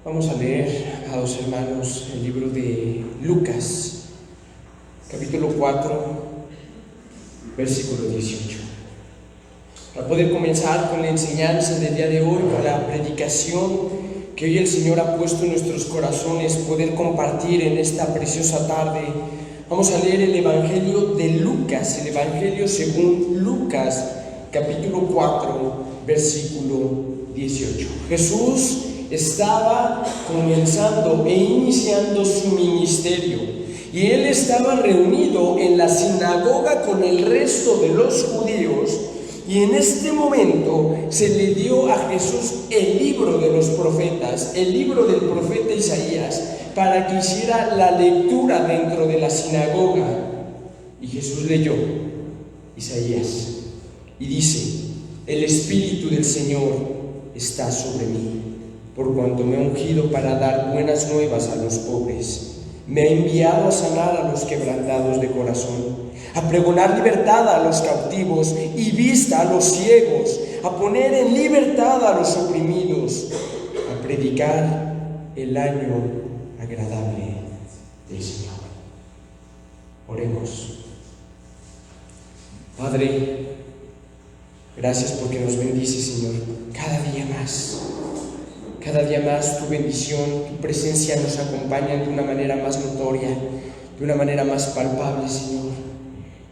Vamos a leer, amados hermanos, el libro de Lucas, capítulo 4, versículo 18. Para poder comenzar con la enseñanza del día de hoy, con la predicación que hoy el Señor ha puesto en nuestros corazones, poder compartir en esta preciosa tarde, vamos a leer el Evangelio de Lucas, el Evangelio según Lucas, capítulo 4, versículo 18. Jesús estaba comenzando e iniciando su ministerio y él estaba reunido en la sinagoga con el resto de los judíos, y en este momento se le dio a Jesús el libro de los profetas, el libro del profeta Isaías, para que hiciera la lectura dentro de la sinagoga. Y Jesús leyó Isaías y dice: el Espíritu del Señor está sobre mí, por cuanto me ha ungido para dar buenas nuevas a los pobres. Me ha enviado a sanar a los quebrantados de corazón, a pregonar libertad a los cautivos y vista a los ciegos, a poner en libertad a los oprimidos, a predicar el año agradable del Señor. Oremos. Padre, gracias porque nos bendices, Señor, cada día más. Cada día más tu bendición, tu presencia nos acompaña de una manera más notoria, de una manera más palpable, Señor.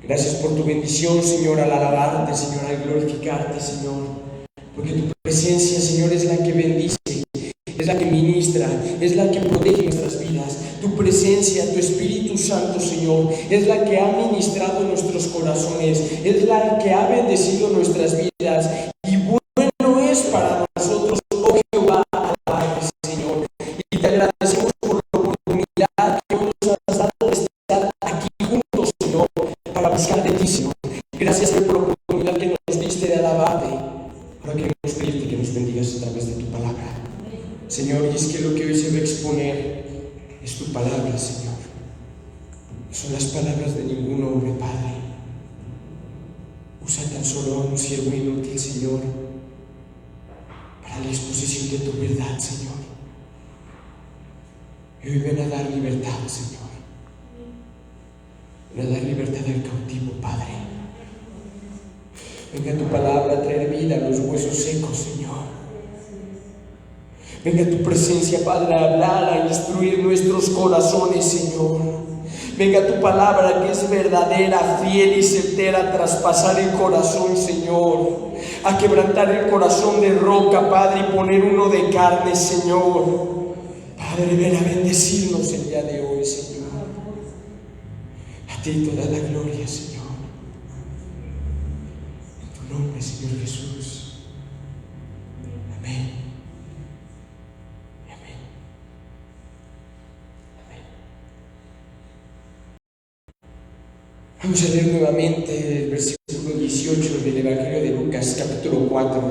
Gracias por tu bendición, Señor, al alabarte, Señor, al glorificarte, Señor. Porque tu presencia, Señor, es la que bendice, es la que ministra, es la que protege nuestras vidas. Tu presencia, tu Espíritu Santo, Señor, es la que ha ministrado nuestros corazones, es la que ha bendecido nuestras vidas. Y bueno es para nosotros, oh Jehová, alabarte, Señor. Y te agradecemos por la oportunidad que nos has dado de estar aquí juntos, Señor, para buscar de ti, Señor. Gracias por la oportunidad que nos diste de alabarte. Ahora queremos pedirte que nos bendigas a través de tu palabra, Señor. Y es que lo que hoy se va a exponer es tu palabra, Señor. No son las palabras de ningún hombre, Padre. Usa tan solo a un siervo inútil, Señor, para la exposición de tu verdad, Señor. Y hoy ven a dar libertad, Señor. Ven a dar libertad al cautivo, Padre. Venga tu palabra a traer vida a los huesos secos, Señor. Venga tu presencia, Padre, a hablar, a instruir nuestros corazones, Señor. Venga tu palabra que es verdadera, fiel y certera a traspasar el corazón, Señor. A quebrantar el corazón de roca, Padre, y poner uno de carne, Señor. Padre, ven a bendecirnos el día de hoy, Señor. A ti toda la gloria, Señor. En tu nombre, Señor Jesús. Amén. Amén. Amén. Vamos a leer nuevamente el versículo 18 del Evangelio de Lucas, capítulo 4.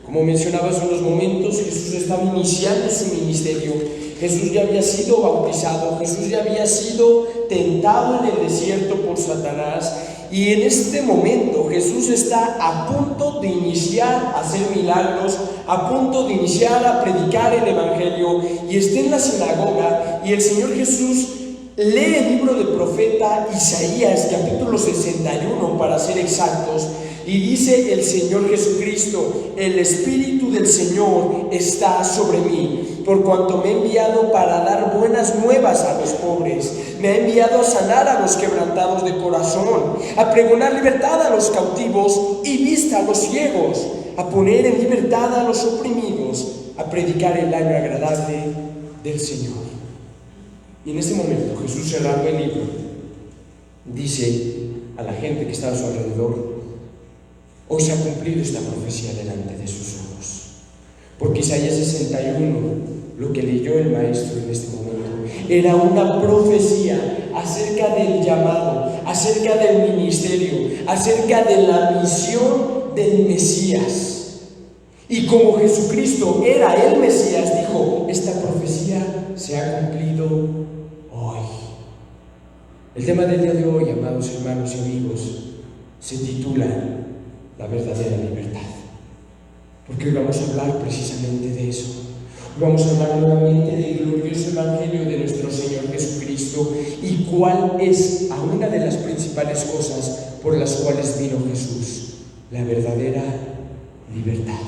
Como mencionaba hace unos momentos, Jesús estaba iniciando su ministerio. Jesús ya había sido bautizado, Jesús ya había sido tentado en el desierto por Satanás, y en este momento Jesús está a punto de iniciar a hacer milagros, a punto de iniciar a predicar el Evangelio, y está en la sinagoga, y el Señor Jesús lee el libro del profeta Isaías, capítulo 61 para ser exactos, y dice el Señor Jesucristo: el Espíritu del Señor está sobre mí, por cuanto me ha enviado para dar buenas nuevas a los pobres, me ha enviado a sanar a los quebrantados de corazón, a pregonar libertad a los cautivos y vista a los ciegos, a poner en libertad a los oprimidos, a predicar el año agradable del Señor. Y en ese momento Jesús, cerrando el libro, dice a la gente que estaba a su alrededor: hoy se ha cumplido esta profecía delante de sus ojos. Porque Isaías 61, lo que leyó el maestro en este momento, era una profecía acerca del llamado, acerca del ministerio, acerca de la misión del Mesías. Y como Jesucristo era el Mesías, dijo: esta profecía se ha cumplido hoy. El tema del día de hoy, amados hermanos y amigos, se titula la verdadera libertad. Porque hoy vamos a hablar precisamente de eso. Vamos a hablar nuevamente del glorioso Evangelio de nuestro Señor Jesucristo y cuál es una de las principales cosas por las cuales vino Jesús: la verdadera libertad.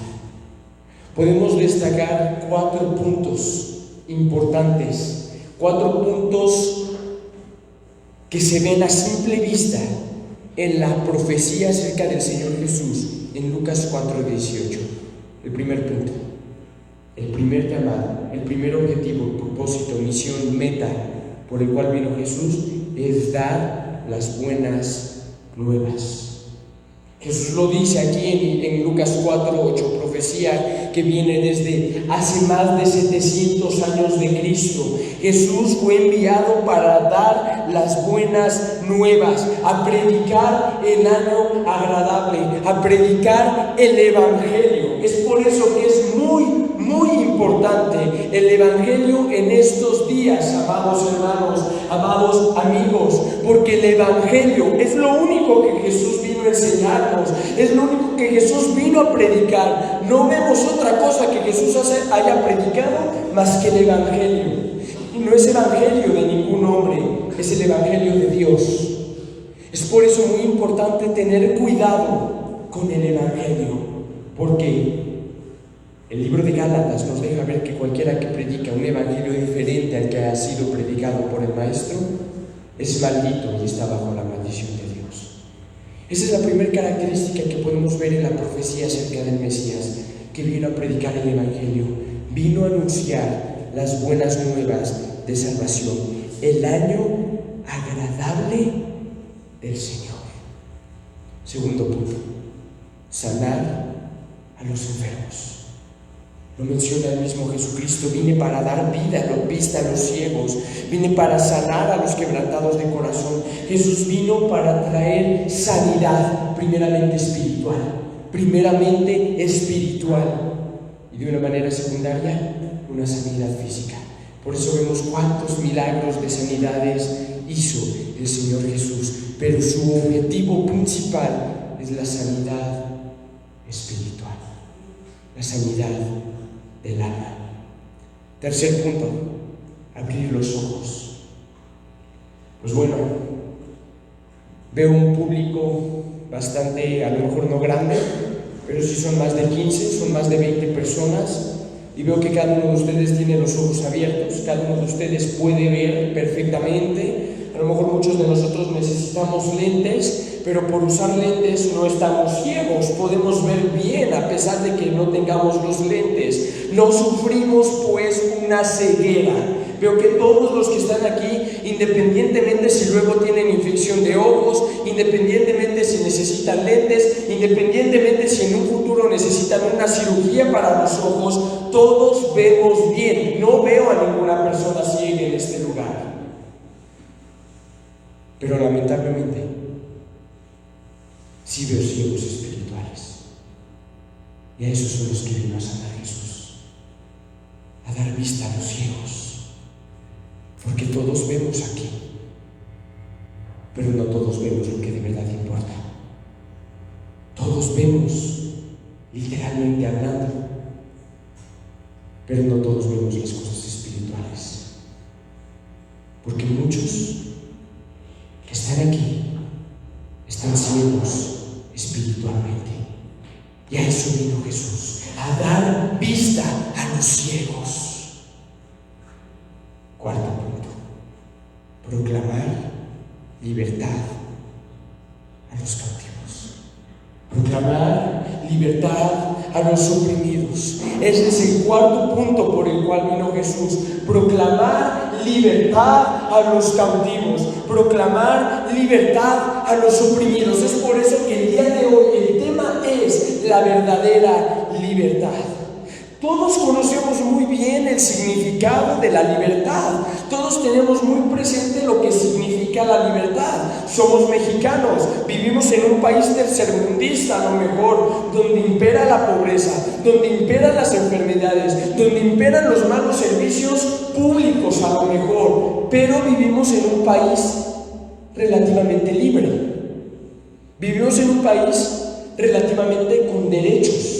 Podemos destacar 4 puntos importantes, 4 puntos que se ven a simple vista en la profecía acerca del Señor Jesús en Lucas 4:18. El primer punto, el primer llamado, el primer objetivo, propósito, misión, meta por el cual vino Jesús es dar las buenas nuevas. Jesús lo dice aquí en Lucas 4:8, profecía que viene desde hace más de 700 años de Cristo. Jesús fue enviado para dar las buenas nuevas, a predicar el año agradable, a predicar el Evangelio. Es por eso que es muy importante el Evangelio en estos días, amados hermanos, amados amigos, porque el Evangelio es lo único que Jesús vino a enseñarnos, es lo único que Jesús vino a predicar. No vemos otra cosa que Jesús haya predicado más que el Evangelio. Y no es evangelio de ningún hombre, es el Evangelio de Dios. Es por eso muy importante tener cuidado con el Evangelio, porque el libro de Gálatas nos deja ver que cualquiera que predica un evangelio diferente al que ha sido predicado por el Maestro es maldito y está bajo la maldición de Dios. Esa es la primera característica que podemos ver en la profecía acerca del Mesías, que vino a predicar el evangelio, vino a anunciar las buenas nuevas de salvación, el año agradable del Señor. Segundo punto, sanar a los enfermos. Lo menciona el mismo Jesucristo: vine para dar vista a los ciegos, vine para sanar a los quebrantados de corazón. Jesús vino para traer sanidad, primeramente espiritual, y de una manera secundaria, una sanidad física. Por eso vemos cuántos milagros de sanidades hizo el Señor Jesús, pero su objetivo principal es la sanidad espiritual, la sanidad del alma. Tercer punto, abrir los ojos. Pues bueno, veo un público bastante, a lo mejor no grande, pero sí son más de 15, son más de 20 personas, y veo que cada uno de ustedes tiene los ojos abiertos, cada uno de ustedes puede ver perfectamente. A lo mejor muchos de nosotros necesitamos lentes, pero por usar lentes no estamos ciegos, podemos ver bien a pesar de que no tengamos los lentes. No sufrimos pues una ceguera. Veo que todos los que están aquí, independientemente si luego tienen infección de ojos, independientemente si necesitan lentes, independientemente si en un futuro necesitan una cirugía para los ojos, todos vemos bien. No veo a ninguna persona ciega en este lugar. Pero lamentablemente, sí veo ciegos espirituales. Y a esos son los que vino a sanar Jesús, a dar vista a los ciegos. Porque todos vemos aquí, pero no todos vemos lo que de verdad importa. Todos vemos, literalmente hablando, pero no todos vemos las cosas espirituales. Porque muchos que están aquí están ciegos espiritualmente. Y a eso vino Jesús, a dar vista a los ciegos. Cuarto punto, proclamar libertad a los cautivos. Proclamar libertad a los oprimidos. Ese es el cuarto punto por el cual vino Jesús. Proclamar libertad a los cautivos. Proclamar libertad a los oprimidos. Es por eso que el día de hoy el tema es la verdadera libertad. Todos conocemos muy bien el significado de la libertad. Todos tenemos muy presente lo que significa la libertad. Somos mexicanos, vivimos en un país tercermundista, a lo mejor, donde impera la pobreza, donde imperan las enfermedades, donde imperan los malos servicios públicos, a lo mejor. Pero vivimos en un país relativamente libre. Vivimos en un país relativamente con derechos.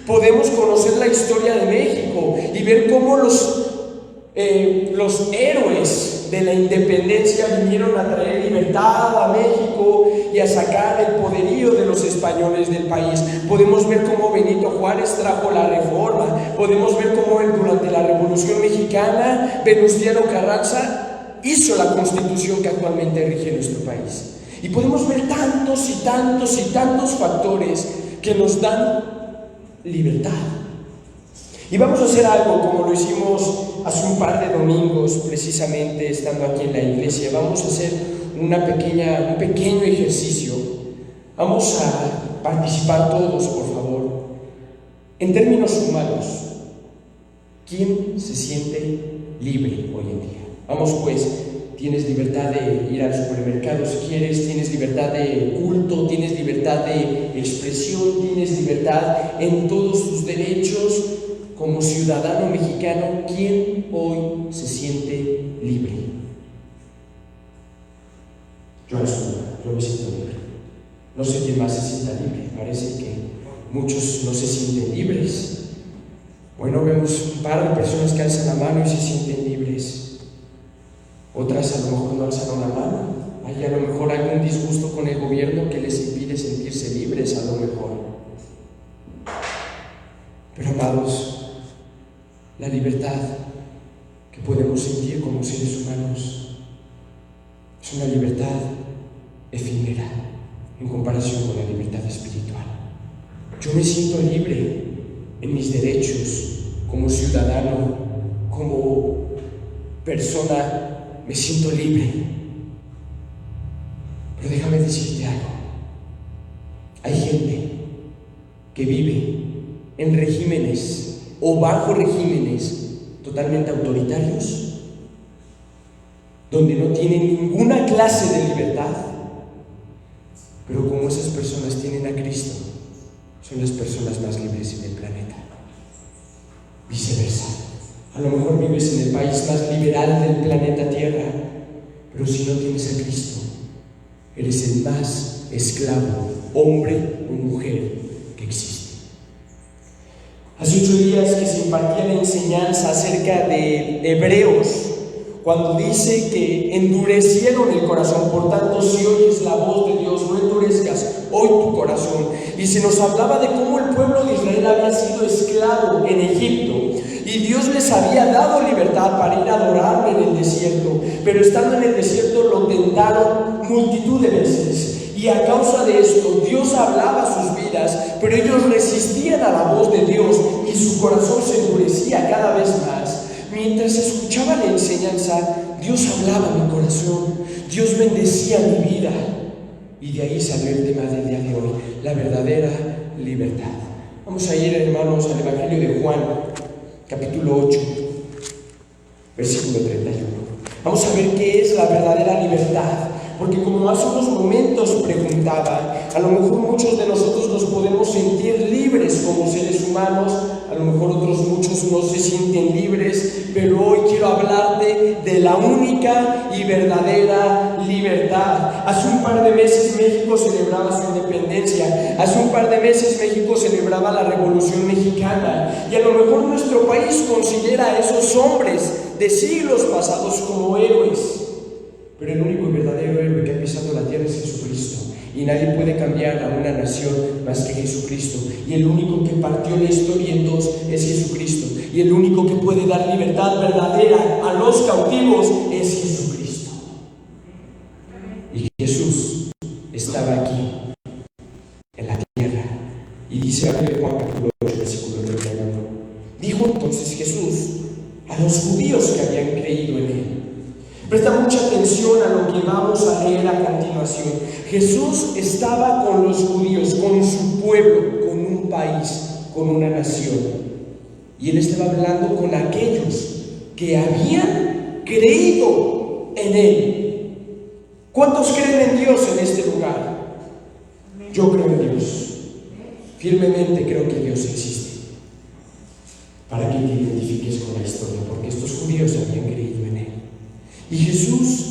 Podemos conocer la historia de México y ver cómo los héroes de la independencia vinieron a traer libertad a México y a sacar el poderío de los españoles del país. Podemos ver cómo Benito Juárez trajo la reforma. Podemos ver cómo durante la Revolución Mexicana Venustiano Carranza hizo la constitución que actualmente rige nuestro país. Y podemos ver tantos y tantos y tantos factores que nos dan libertad. Y vamos a hacer algo como lo hicimos hace un par de domingos, precisamente estando aquí en la iglesia. Vamos a hacer un pequeño ejercicio. Vamos a participar todos, por favor. En términos humanos, ¿quién se siente libre hoy en día? Vamos pues, tienes libertad de ir al supermercado si quieres, tienes libertad de culto, tienes libertad de expresión, tienes libertad en todos tus derechos. Como ciudadano mexicano, ¿quién hoy se siente libre? Yo me siento libre. No sé quién más se sienta libre. Parece que muchos no se sienten libres. Bueno, vemos un par de personas que alzan la mano y se sienten libres. Otras a lo mejor no alzan la mano. Hay a lo mejor algún disgusto con el gobierno que les impide sentirse libres, a lo mejor. Pero amados, la libertad que podemos sentir como seres humanos es una libertad efímera en comparación con la libertad espiritual. Yo me siento libre en mis derechos como ciudadano, como persona, me siento libre. Pero déjame decirte algo. Hay gente que vive en regímenes o bajo regímenes totalmente autoritarios, donde no tienen ninguna clase de libertad, pero como esas personas tienen a Cristo, son las personas más libres en el planeta. Viceversa, a lo mejor vives en el país más liberal del planeta Tierra, pero si no tienes a Cristo, eres el más esclavo, hombre o mujer, que existe. Hace 8 días que se impartía la enseñanza acerca de Hebreos, cuando dice que endurecieron el corazón. Por tanto, si oyes la voz de Dios, no endurezcas hoy tu corazón. Y se nos hablaba de cómo el pueblo de Israel había sido esclavo en Egipto y Dios les había dado libertad para ir a adorarme en el desierto, pero estando en el desierto lo tentaron multitud de veces. Y a causa de esto, Dios hablaba a sus vidas, pero ellos resistían a la voz de Dios y su corazón se endurecía cada vez más. Mientras escuchaba la enseñanza, Dios hablaba a mi corazón, Dios bendecía mi vida. Y de ahí salió el tema del día de hoy, la verdadera libertad. Vamos a ir, hermanos, al Evangelio de Juan, capítulo 8, versículo 31. Vamos a ver qué es la verdadera libertad. Porque como hace unos momentos preguntaba, a lo mejor muchos de nosotros nos podemos sentir libres como seres humanos, a lo mejor otros muchos no se sienten libres, pero hoy quiero hablarte de la única y verdadera libertad. Hace un par de meses México celebraba su independencia, hace un par de meses México celebraba la Revolución Mexicana, y a lo mejor nuestro país considera a esos hombres de siglos pasados como héroes. Pero el único y verdadero héroe que ha pisado la tierra es Jesucristo. Y nadie puede cambiar a una nación más que Jesucristo. Y el único que partió la historia en dos es Jesucristo. Y el único que puede dar libertad verdadera a los cautivos es Jesucristo. Y Jesús estaba aquí, en la tierra. Y dice Juan capítulo 8, versículo 31. Dijo entonces Jesús a los judíos que habían creído en él. Presta mucha atención a lo que vamos a leer a continuación. Jesús estaba con los judíos, con su pueblo, con un país, con una nación. Y Él estaba hablando con aquellos que habían creído en Él. ¿Cuántos creen en Dios en este lugar? Yo creo en Dios. Firmemente creo que Dios existe. Para que te identifiques con la historia, porque estos judíos habían creído en Él. Y Jesús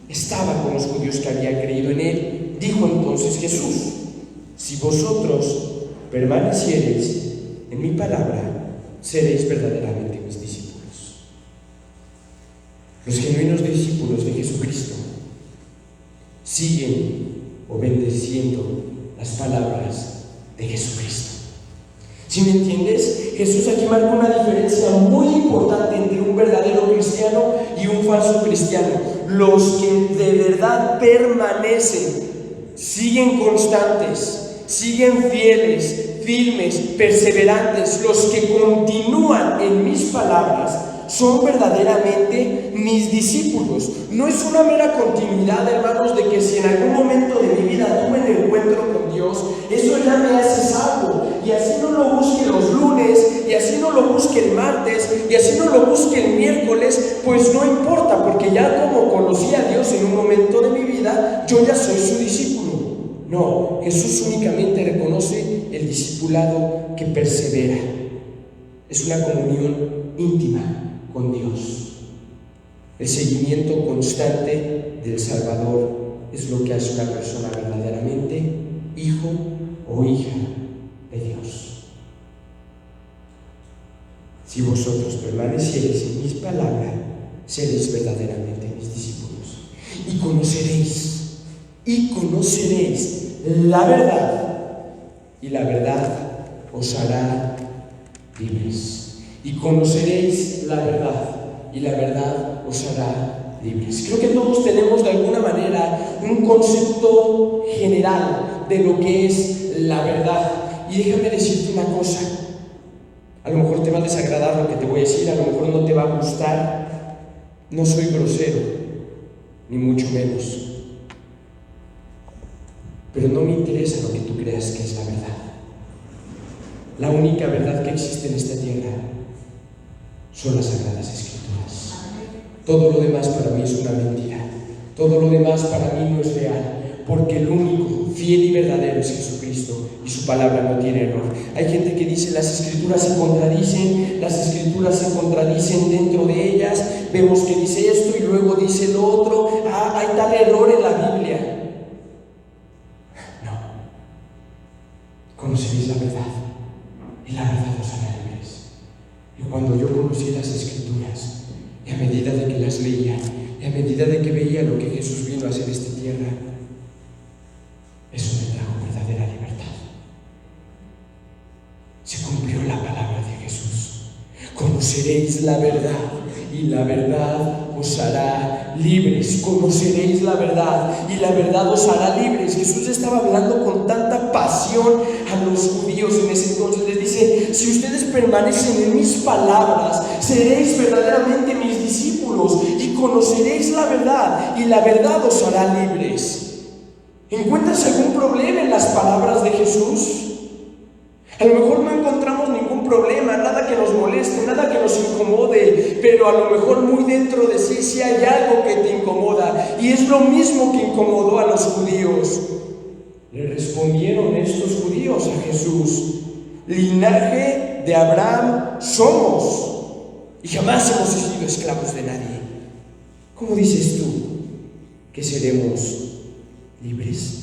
estaba con los judíos que habían creído en Él. Dijo entonces Jesús: si vosotros permaneciereis en mi palabra, seréis verdaderamente mis discípulos. Los genuinos discípulos de Jesucristo siguen obedeciendo las palabras de Jesucristo. ¿Sí me entiendes? Jesús aquí marca una diferencia muy importante entre un verdadero cristiano y un falso cristiano. Los que de verdad permanecen, siguen constantes, siguen fieles, firmes, perseverantes, los que continúan en mis palabras, son verdaderamente mis discípulos. No es una mera continuidad, hermanos, de que si en algún momento de mi vida tuve un encuentro con Dios, eso ya me hace salvo, y así no lo busque los lunes, y así no lo busque el martes, y así no lo busque el miércoles, pues no importa, porque ya como conocí a Dios en un momento de mi vida, yo ya soy su discípulo. No, Jesús únicamente reconoce el discipulado que persevera. Es una comunión íntima con Dios. El seguimiento constante del Salvador es lo que hace una persona verdaderamente hijo o hija de Dios. Si vosotros permaneciereis en mis palabras, seréis verdaderamente mis discípulos. Y conoceréis la verdad, y la verdad os hará libres. Y conoceréis la verdad, y la verdad os hará libres. Creo que todos tenemos de alguna manera un concepto general de lo que es la verdad. Y déjame decirte una cosa. A lo mejor te va a desagradar lo que te voy a decir, a lo mejor no te va a gustar. No soy grosero, ni mucho menos. Pero no me interesa lo que tú creas que es la verdad. La única verdad que existe en esta tierra son las Sagradas Escrituras. Todo lo demás para mí es una mentira. Todo lo demás para mí no es real, porque el único fiel y verdadero es Jesucristo, y su palabra no tiene error. Hay gente que dice las Escrituras se contradicen, dentro de ellas vemos que dice esto y luego dice lo otro. Hay tal error en la Biblia. No. Conoceréis la verdad, y la verdad os hará libres. Y cuando yo conocí las Escrituras, y a medida de que las leía, y a medida de que veía lo que Jesús vino a hacer en esta tierra, eso me trajo verdadera libertad. Se cumplió la palabra de Jesús. Conoceréis la verdad, y la verdad os hará libres. Conoceréis la verdad, y la verdad os hará libres. Jesús estaba hablando con tanta pasión a los judíos en ese entonces. Les dice: si ustedes permanecen en mis palabras, seréis verdaderamente mis discípulos, y conoceréis la verdad, y la verdad os hará libres. ¿Encuentras algún problema en las palabras de Jesús? A lo mejor no encontramos ningún problema, nada que nos moleste, nada que nos incomode, pero a lo mejor muy dentro de sí hay algo que te incomoda, y es lo mismo que incomodó a los judíos. Le respondieron estos judíos a Jesús: linaje de Abraham somos, y jamás hemos sido esclavos de nadie. ¿Cómo dices tú que seremos libres?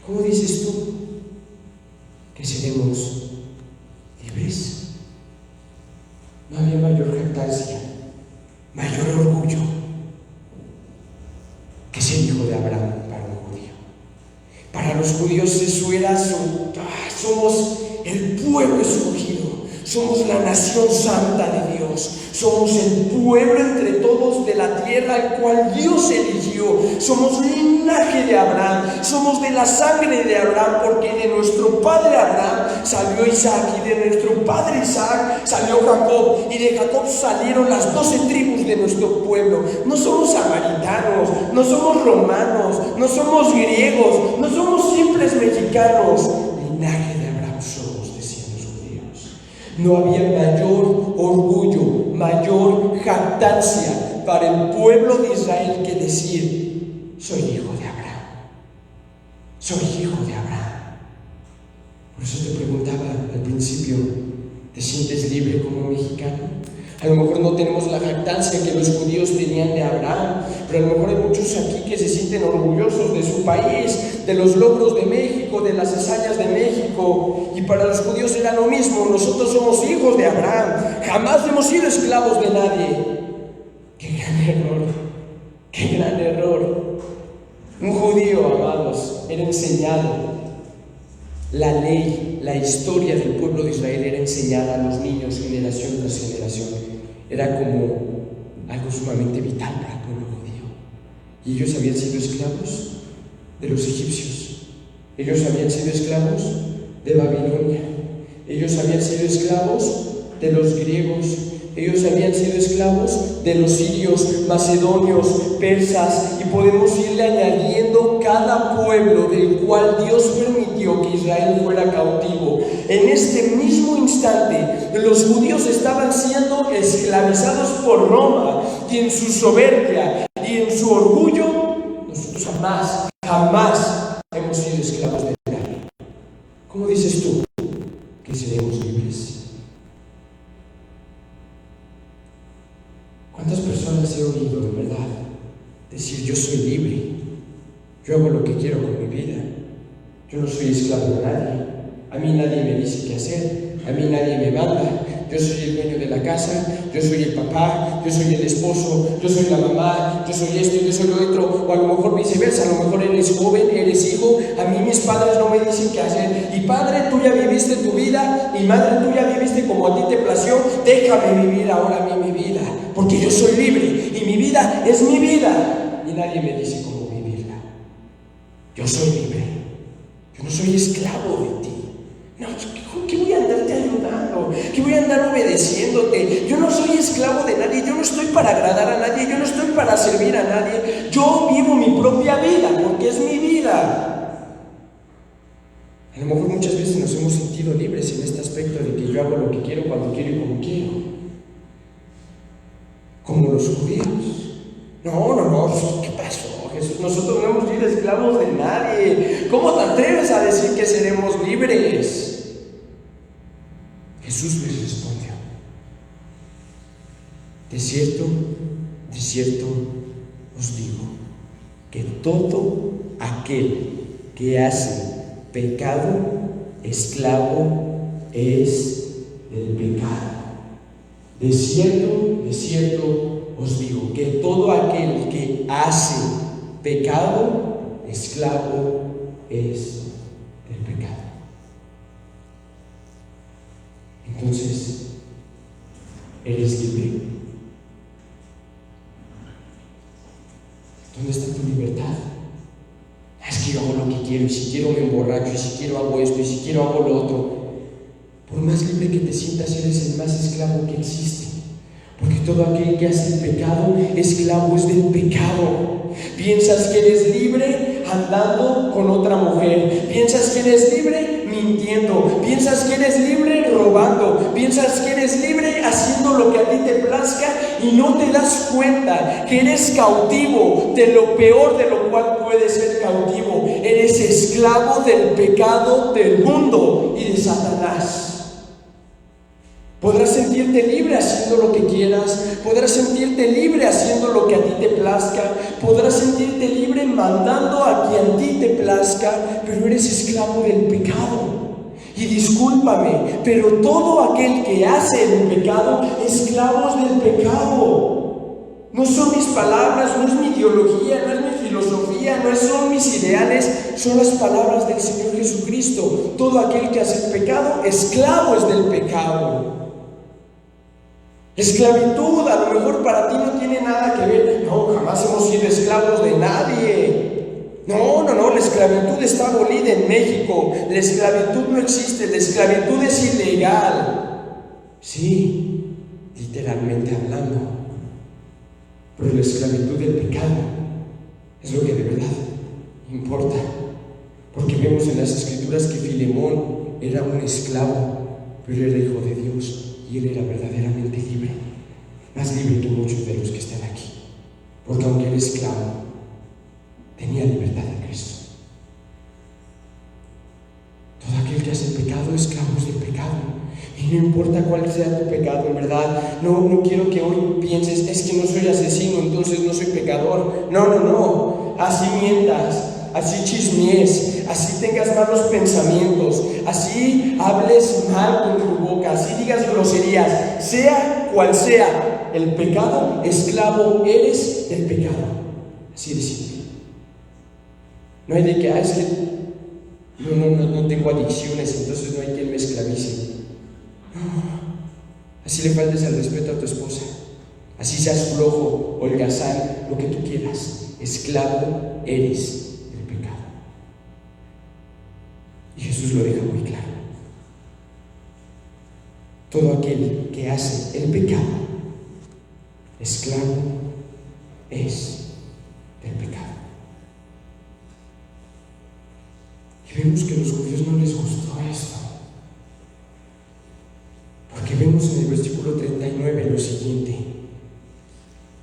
¿Cómo dices tú que seremos libres? No había mayor jactancia, mayor orgullo que ser hijo de Abraham para un judío. Para los judíos eso era somos el pueblo escogido, somos la nación santa de Dios, somos el pueblo entre todos de la tierra al cual Dios eligió, somos linaje de Abraham, somos de la sangre de Abraham, porque de nuestro padre Abraham salió Isaac, y de nuestro padre Isaac salió Jacob, y de Jacob salieron las 12 tribus de nuestro pueblo. No somos samaritanos, no somos romanos, no somos griegos, no somos simples mexicanos. Linaje de Abraham somos, decían los judíos. No había mayor orgullo, mayor jactancia para el pueblo de Israel que decir: soy hijo de Abraham, soy hijo de Abraham. Por eso te preguntaba al principio: ¿te sientes libre como mexicano? A lo mejor no tenemos la jactancia que los judíos tenían de Abraham, pero a lo mejor hay muchos muchos aquí que se sienten orgullosos de su país, de los logros de México, de las hazañas de México, y para los judíos era lo mismo. Nosotros somos hijos de Abraham, jamás hemos sido esclavos de nadie. ¡Qué gran error! ¡Qué gran error! Un judío, amados, era enseñado. La ley, la historia del pueblo de Israel era enseñada a los niños generación tras generación. Era como algo sumamente vital para el pueblo judío. Y ellos habían sido esclavos de los egipcios. Ellos habían sido esclavos de Babilonia. Ellos habían sido esclavos de los griegos. Ellos habían sido esclavos de los sirios, macedonios, persas, y podemos irle añadiendo cada pueblo del cual Dios permitió que Israel fuera cautivo. En este mismo instante, los judíos estaban siendo esclavizados por Roma, y en su soberbia y en su orgullo, nosotros jamás hemos sido esclavos de nadie. ¿Cómo dices tú que seremos libres? ¿Cuántas personas he oído, en verdad, decir: yo soy libre, yo hago lo que quiero con mi vida, yo no soy esclavo de nadie, a mí nadie me dice qué hacer, a mí nadie me manda, yo soy el dueño de la casa, yo soy el papá, yo soy el esposo, yo soy la mamá, yo soy esto, yo soy lo otro, o a lo mejor viceversa, a lo mejor eres joven, eres hijo, a mí mis padres no me dicen qué hacer, y padre, tú ya viviste tu vida, y madre, tú ya viviste como a ti te plació, déjame vivir ahora a mí mi vida, porque yo soy libre, y mi vida es mi vida, y nadie me dice cómo vivirla. Yo soy libre, yo no soy esclavo de ti. No, ¿qué voy a andarte ayudando? ¿Qué voy a andar obedeciéndote? Yo no soy esclavo de nadie, yo no estoy para agradar a nadie, yo no estoy para servir a nadie. Yo vivo mi propia vida, porque es mi vida. A lo mejor muchas veces nos hemos sentido libres en este aspecto de que yo hago lo que quiero, cuando quiero y como quiero. Como los judíos. No, ¿qué pasó, Jesús? Nosotros no hemos sido esclavos de nadie. ¿Cómo te atreves a decir que seremos libres? Jesús les respondió: de cierto os digo, que todo aquel que hace pecado, esclavo es del pecado. De cierto os digo, que todo aquel que hace pecado, esclavo es del pecado. Entonces, ¿eres libre? ¿Dónde está tu libertad? Es que yo hago lo que quiero, y si quiero me emborracho, y si quiero hago esto, y si quiero hago lo otro. Por más libre que te sientas, eres el más esclavo que existe. Porque todo aquel que hace el pecado, esclavo es del pecado. Piensas que eres libre andando con otra mujer. Piensas que eres libre mintiendo. Piensas que eres libre robando. Piensas que eres libre haciendo lo que a ti te plazca, y no te das cuenta que eres cautivo de lo peor de lo cual puedes ser cautivo. Eres esclavo del pecado del mundo y de Satanás. Podrás sentirte libre haciendo lo que quieras, podrás sentirte libre haciendo lo que a ti te plazca, podrás sentirte libre mandando a quien a ti te plazca, pero eres esclavo del pecado. Y discúlpame, pero todo aquel que hace el pecado, esclavos del pecado. No son mis palabras, no es mi ideología, no es mi filosofía, no son mis ideales, son las palabras del Señor Jesucristo. Todo aquel que hace el pecado, esclavo es del pecado. Esclavitud, a lo mejor para ti no tiene nada que ver. No, jamás hemos sido esclavos de nadie. No, la esclavitud está abolida en México. La esclavitud no existe, la esclavitud es ilegal. Sí, literalmente hablando. Pero la esclavitud del pecado es lo que de verdad importa. Porque vemos en las Escrituras que Filemón era un esclavo, pero era hijo de Dios. Y él era verdaderamente libre, más libre que muchos de los que están aquí, porque aunque era esclavo, tenía libertad en Cristo. Todo aquel que hace pecado, esclavo es del pecado, y no importa cual sea tu pecado, en verdad. No quiero que hoy pienses, es que no soy asesino, entonces no soy pecador. No. Así mientas, así chismees, así tengas malos pensamientos, así hables mal con tu boca, así digas groserías, sea cual sea el pecado, esclavo eres del pecado. Así de simple. No hay de que, es que no tengo adicciones, entonces no hay quien me esclavice. No. Así le faltes el respeto a tu esposa, así seas flojo, holgazán, lo que tú quieras, esclavo eres del pecado. Y Jesús lo deja muy claro. Todo aquel que hace el pecado, esclavo es del pecado. Y vemos que a los judíos no les gustó esto, porque vemos en el versículo 39 lo siguiente.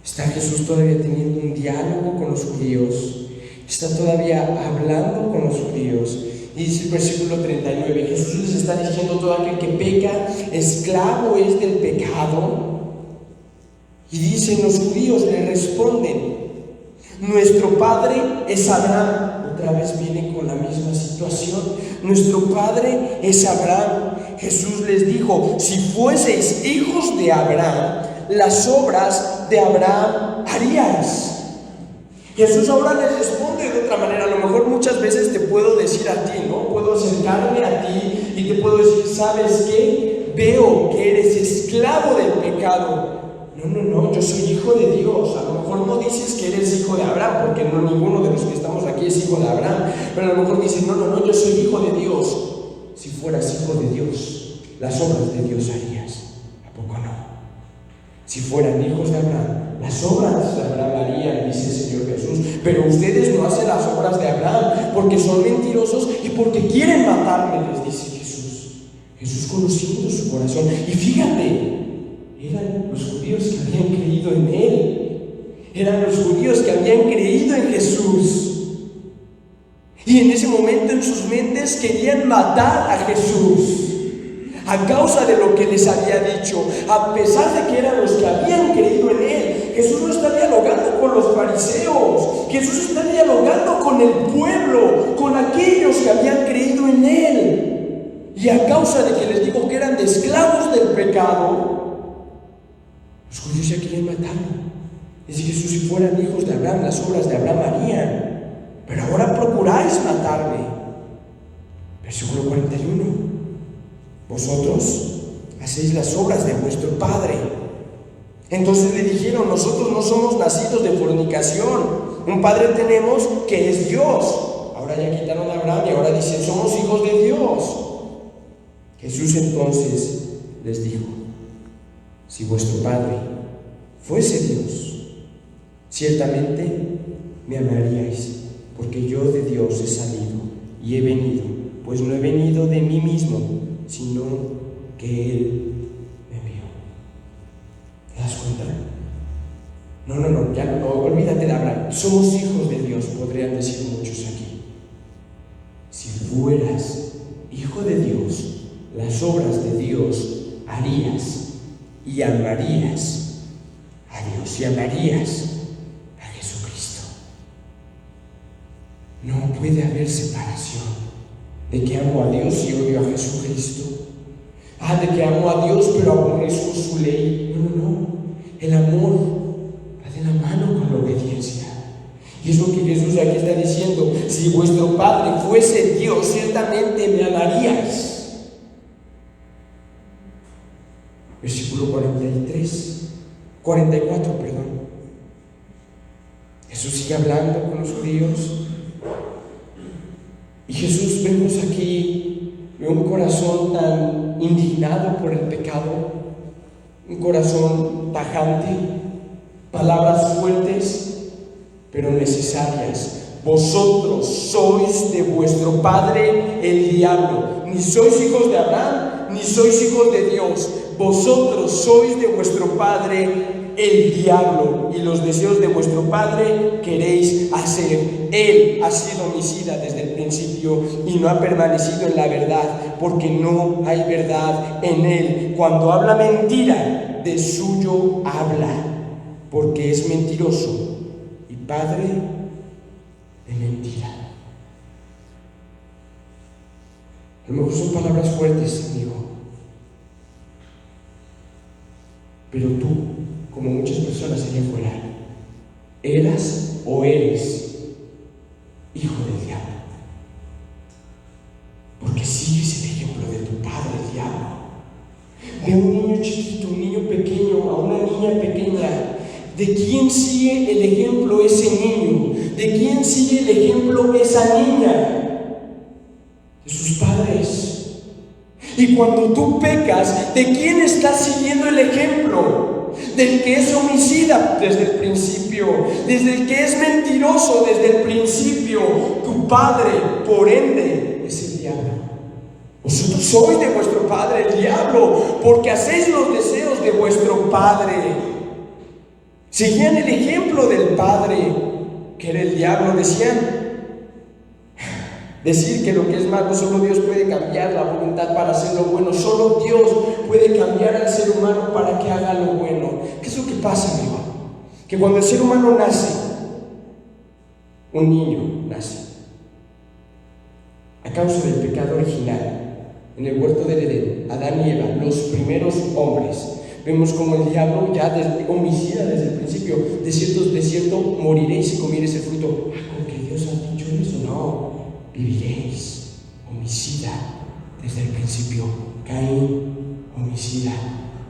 Está Jesús todavía teniendo un diálogo con los judíos, está todavía hablando con los judíos, y dice el versículo 39, Jesús les está diciendo: todo aquel que peca, esclavo es del pecado. Y dicen los judíos, le responden: nuestro padre es Abraham. Otra vez viene con la misma situación. Nuestro padre es Abraham. Jesús les dijo: si fueseis hijos de Abraham, las obras de Abraham haríais. Jesús ahora les responde de otra manera. A lo mejor muchas veces te puedo decir a ti, ¿no? Puedo acercarme a ti y te puedo decir: ¿sabes qué? Veo que eres esclavo del pecado. No, yo soy hijo de Dios. A lo mejor no dices que eres hijo de Abraham, porque no ninguno de los que estamos aquí es hijo de Abraham, pero a lo mejor dices: no, yo soy hijo de Dios. Si fueras hijo de Dios, las obras de Dios harías. ¿A poco no? Si fueran hijos de Abraham, las obras de Abraham harían, dice el Señor Jesús. Pero ustedes no hacen las obras de Abraham porque son mentirosos y porque quieren matarme, les dice Jesús. Jesús conociendo su corazón. Y fíjate, eran los judíos que habían creído en Él. Eran los judíos que habían creído en Jesús. Y en ese momento en sus mentes querían matar a Jesús a causa de lo que les había dicho. A pesar de que eran los que habían creído en Él, Jesús no está dialogando con los fariseos. Jesús está dialogando con el pueblo, con aquellos que habían creído en Él. Y a causa de que les dijo que eran de esclavos del pecado, los judíos ya querían matarlo. Dice Jesús: si fueran hijos de Abraham, las obras de Abraham harían. Pero ahora procuráis matarme. Versículo 41. Vosotros hacéis las obras de vuestro padre. Entonces le dijeron: nosotros no somos nacidos de fornicación. Un padre tenemos que es Dios. Ahora ya quitaron a Abraham y ahora dicen: somos hijos de Dios. Jesús entonces les dijo: si vuestro Padre fuese Dios, ciertamente me amaríais, porque yo de Dios he salido y he venido, pues no he venido de mí mismo, sino que Él me envió. ¿Te das cuenta? No, olvídate de Abraham. Somos hijos de Dios, podrían decir muchos aquí. Si fueras hijo de Dios, las obras de Dios harías. Y amarías a Dios y amarías a Jesucristo. No puede haber separación de que amo a Dios y odio a Jesucristo. De que amo a Dios pero aborrezco su ley. No. El amor va de la mano con la obediencia. Y es lo que Jesús aquí está diciendo: si vuestro Padre fuese Dios, ciertamente me amaríais. Versículo 44. Jesús sigue hablando con los judíos. Y Jesús, vemos aquí un corazón tan indignado por el pecado, un corazón tajante, palabras fuertes, pero necesarias. Vosotros sois de vuestro padre el diablo. Ni sois hijos de Abraham, ni sois hijos de Dios. Vosotros sois de vuestro padre el diablo y los deseos de vuestro padre queréis hacer. Él ha sido homicida desde el principio y no ha permanecido en la verdad, porque no hay verdad en él. Cuando habla mentira, de suyo habla, porque es mentiroso y padre de mentira. A lo mejor son palabras fuertes, amigo, pero tú, como muchas personas allá afuera, eras o eres hijo del diablo, porque sigues el ejemplo de tu padre, el diablo. Ve a un niño chiquito, un niño pequeño, a una niña pequeña. ¿De quién sigue el ejemplo ese niño? ¿De quién sigue el ejemplo esa niña? De sus padres. Y cuando tú pecas, ¿de quién estás siguiendo el ejemplo? Del que es homicida desde el principio, desde el que es mentiroso desde el principio. Tu padre, por ende, es el diablo. Vosotros sois de vuestro padre el diablo, porque hacéis los deseos de vuestro padre. Seguían el ejemplo del padre, que era el diablo. Decir que lo que es malo, solo Dios puede cambiar la voluntad para hacer lo bueno. Solo Dios puede cambiar al ser humano para que haga lo bueno. ¿Qué es lo que pasa, amigo? Que cuando el ser humano nace, un niño nace, a causa del pecado original, en el huerto del Edén, Adán y Eva, los primeros hombres, vemos como el diablo ya homicida desde el principio. De cierto moriréis si comiereis el fruto. ¿Con que Dios ha dicho eso? No, viviréis. Homicida desde el principio. Caín, homicida,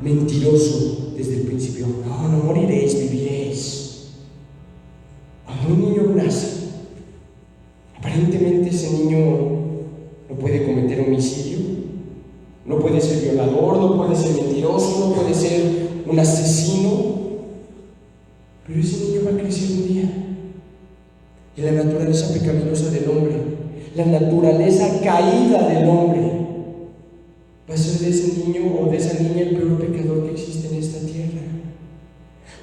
mentiroso desde el principio. No moriréis, viviréis. Cuando un niño nace, aparentemente ese niño no puede cometer homicidio, no puede ser violador, no puede ser mentiroso, no puede ser un asesino, pero ese niño va a crecer un día. Y la naturaleza pecaminosa del hombre, la naturaleza caída del hombre, va a ser de ese niño o de esa niña el peor pecador que existe en esta tierra.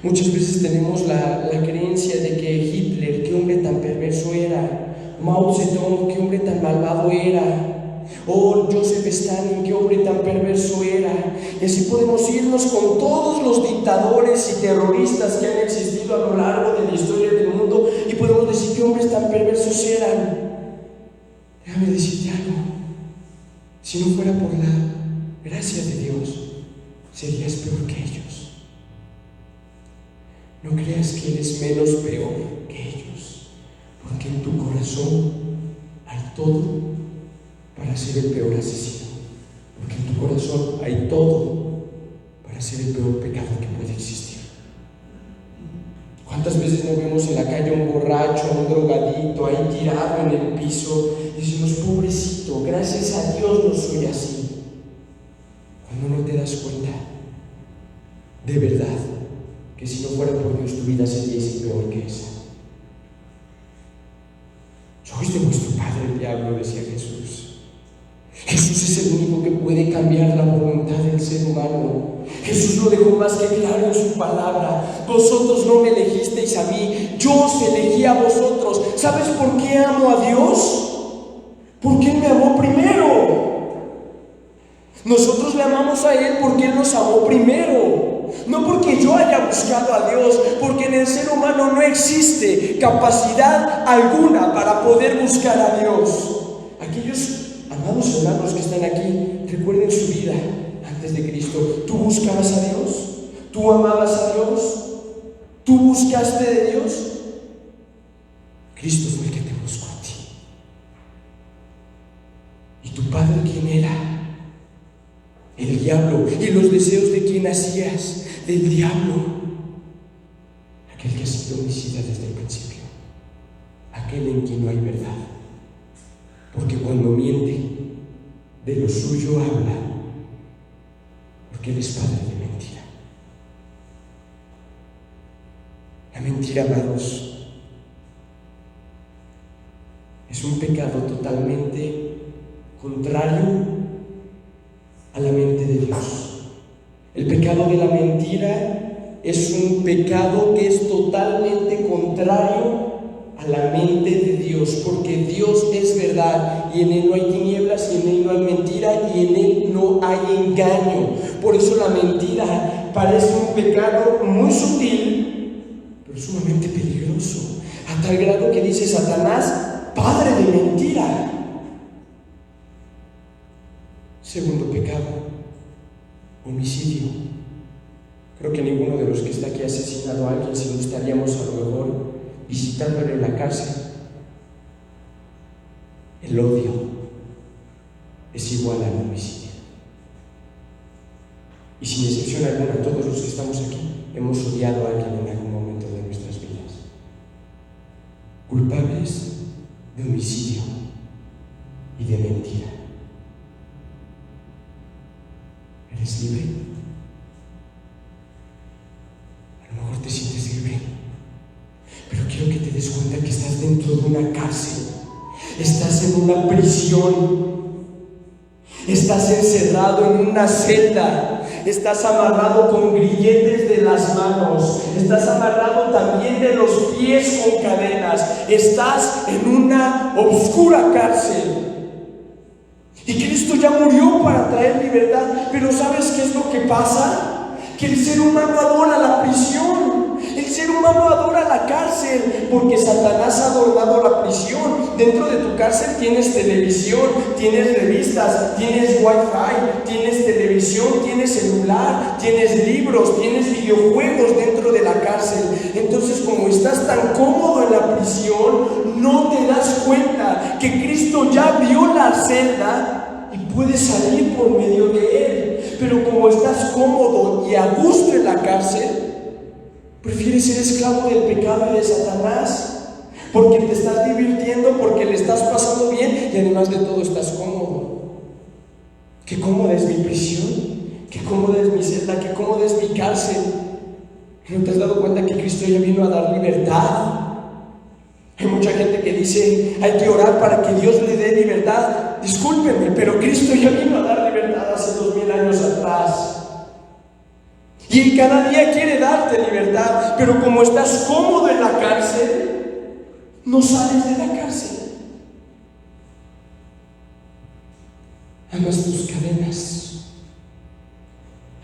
Muchas veces tenemos la creencia de que Hitler, qué hombre tan perverso era, Mao Zedong, qué hombre tan malvado era, o Joseph Stalin, qué hombre tan perverso era. Y así podemos irnos con todos los dictadores y terroristas que han existido a lo largo de la historia del mundo, y podemos decir qué hombres tan perversos eran. Déjame decirte algo: si no fuera por la gracia de Dios, serías peor que ellos. No creas que eres menos peor que ellos, porque en tu corazón hay todo para ser el peor asesino, porque en tu corazón hay todo para ser el peor pecado que puede existir. ¿Cuántas veces nos vemos en la calle un borracho, un drogadito ahí tirado en el piso y decimos, pobrecito, gracias a Dios no soy así? Cuando no te das cuenta, de verdad, que si no fuera por Dios tu vida sería peor que esa. Sois de vuestro padre el diablo, decía Jesús. Jesús es el único que puede cambiar la voluntad del ser humano. Jesús lo dejó más que claro en su palabra. Vosotros no me elegisteis a mí, yo os elegí a vosotros. ¿Sabes por qué amo a Dios? Porque Él me amó primero. Nosotros le amamos a Él porque Él nos amó primero. No porque yo haya buscado a Dios, porque en el ser humano no existe capacidad alguna para poder buscar a Dios. Aquellos amados hermanos que están aquí, recuerden su vida antes de Cristo. ¿Tú buscabas a Dios? ¿Tú amabas a Dios? ¿Tú buscaste de Dios? Cristo fue el que te buscó a ti. ¿Y tu padre quién era? El diablo. ¿Y los deseos de quién hacías? Del diablo. Aquel que ha sido homicida desde el principio, aquel en quien no hay verdad, porque cuando miente, de lo suyo habla, porque Él es padre de mentira. La mentira, amados, es un pecado totalmente contrario a la mente de Dios. El pecado de la mentira es un pecado que es totalmente contrario a la mente de Dios, porque Dios es verdad y en Él no hay tinieblas y en Él no hay mentira y en Él no hay engaño. Por eso la mentira parece un pecado muy sutil, pero sumamente peligroso, a tal grado que dice Satanás, padre de mentira. Segundo pecado, homicidio. Creo que ninguno de los que está aquí ha asesinado a alguien, si no estaríamos a lo mejor visitándole en la cárcel. El odio es igual al homicidio. Y sin excepción alguna, todos los que estamos aquí hemos odiado a alguien en algún momento de nuestras vidas. Culpables de homicidio y de mentira. ¿Eres libre? A lo mejor te sientes libre, pero quiero que te des cuenta que estás dentro de una cárcel, estás en una prisión, estás encerrado en una celda, estás amarrado con grilletes de las manos, estás amarrado también de los pies con cadenas, estás en una oscura cárcel. Y Cristo ya murió para traer libertad, pero ¿sabes qué es lo que pasa? Que el ser humano adora la prisión, el ser humano adora la cárcel, porque Satanás ha adornado la prisión. Dentro de tu cárcel tienes televisión, tienes revistas, tienes wifi, tienes televisión, tienes celular, tienes libros, tienes videojuegos dentro de la cárcel. Entonces, como estás tan cómodo en la prisión, no te das cuenta que Cristo ya vio la celda y puedes salir por medio de Él. Pero como estás cómodo y a gusto en la cárcel, prefieres ser esclavo del pecado y de Satanás, porque te estás divirtiendo, porque le estás pasando bien y además de todo estás cómodo. Qué cómoda es mi prisión, qué cómoda es mi celda, qué cómoda es mi cárcel. ¿No te has dado cuenta que Cristo ya vino a dar libertad? Hay mucha gente que dice, hay que orar para que Dios le dé libertad. Discúlpenme, pero Cristo ya vino a dar libertad hace 2000 años atrás. Y Él cada día quiere darte libertad, pero como estás cómodo en la cárcel, no sales de la cárcel. Amas tus cadenas,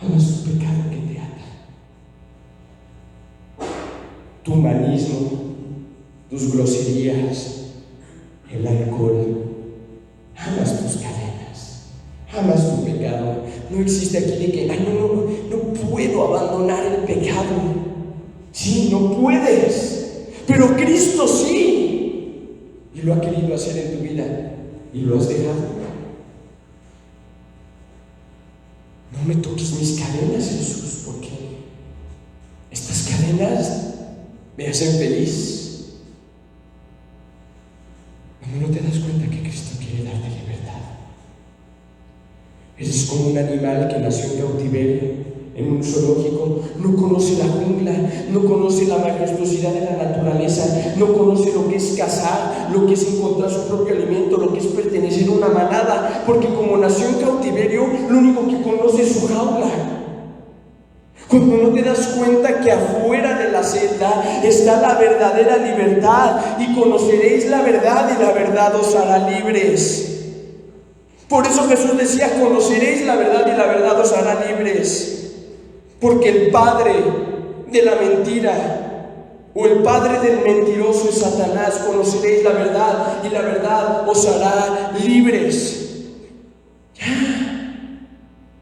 amas tu pecado que te ata, tu humanismo, tus groserías, el alcohol. Amas tus cadenas, amas tu pecado. No existe aquí de que, no puedo abandonar el pecado. Sí, no puedes, pero Cristo sí, y lo ha querido hacer en tu vida, y lo has dejado. No me toques mis cadenas, Jesús, porque estas cadenas me hacen feliz. Cuando no te das cuenta que Cristo quiere darte libertad. Eres como un animal que nació en cautiverio, en un zoológico, no conoce la jungla, no conoce la majestuosidad de la naturaleza, no conoce lo que es cazar, lo que es encontrar su propio alimento, lo que es pertenecer a una manada, porque como nació en cautiverio, lo único que conoce es su jaula. Cuando no te das cuenta que afuera de la celda está la verdadera libertad, y conoceréis la verdad y la verdad os hará libres. Por eso Jesús decía, conoceréis la verdad y la verdad os hará libres. Porque el padre de la mentira o el padre del mentiroso es Satanás. Conoceréis la verdad y la verdad os hará libres. Ya,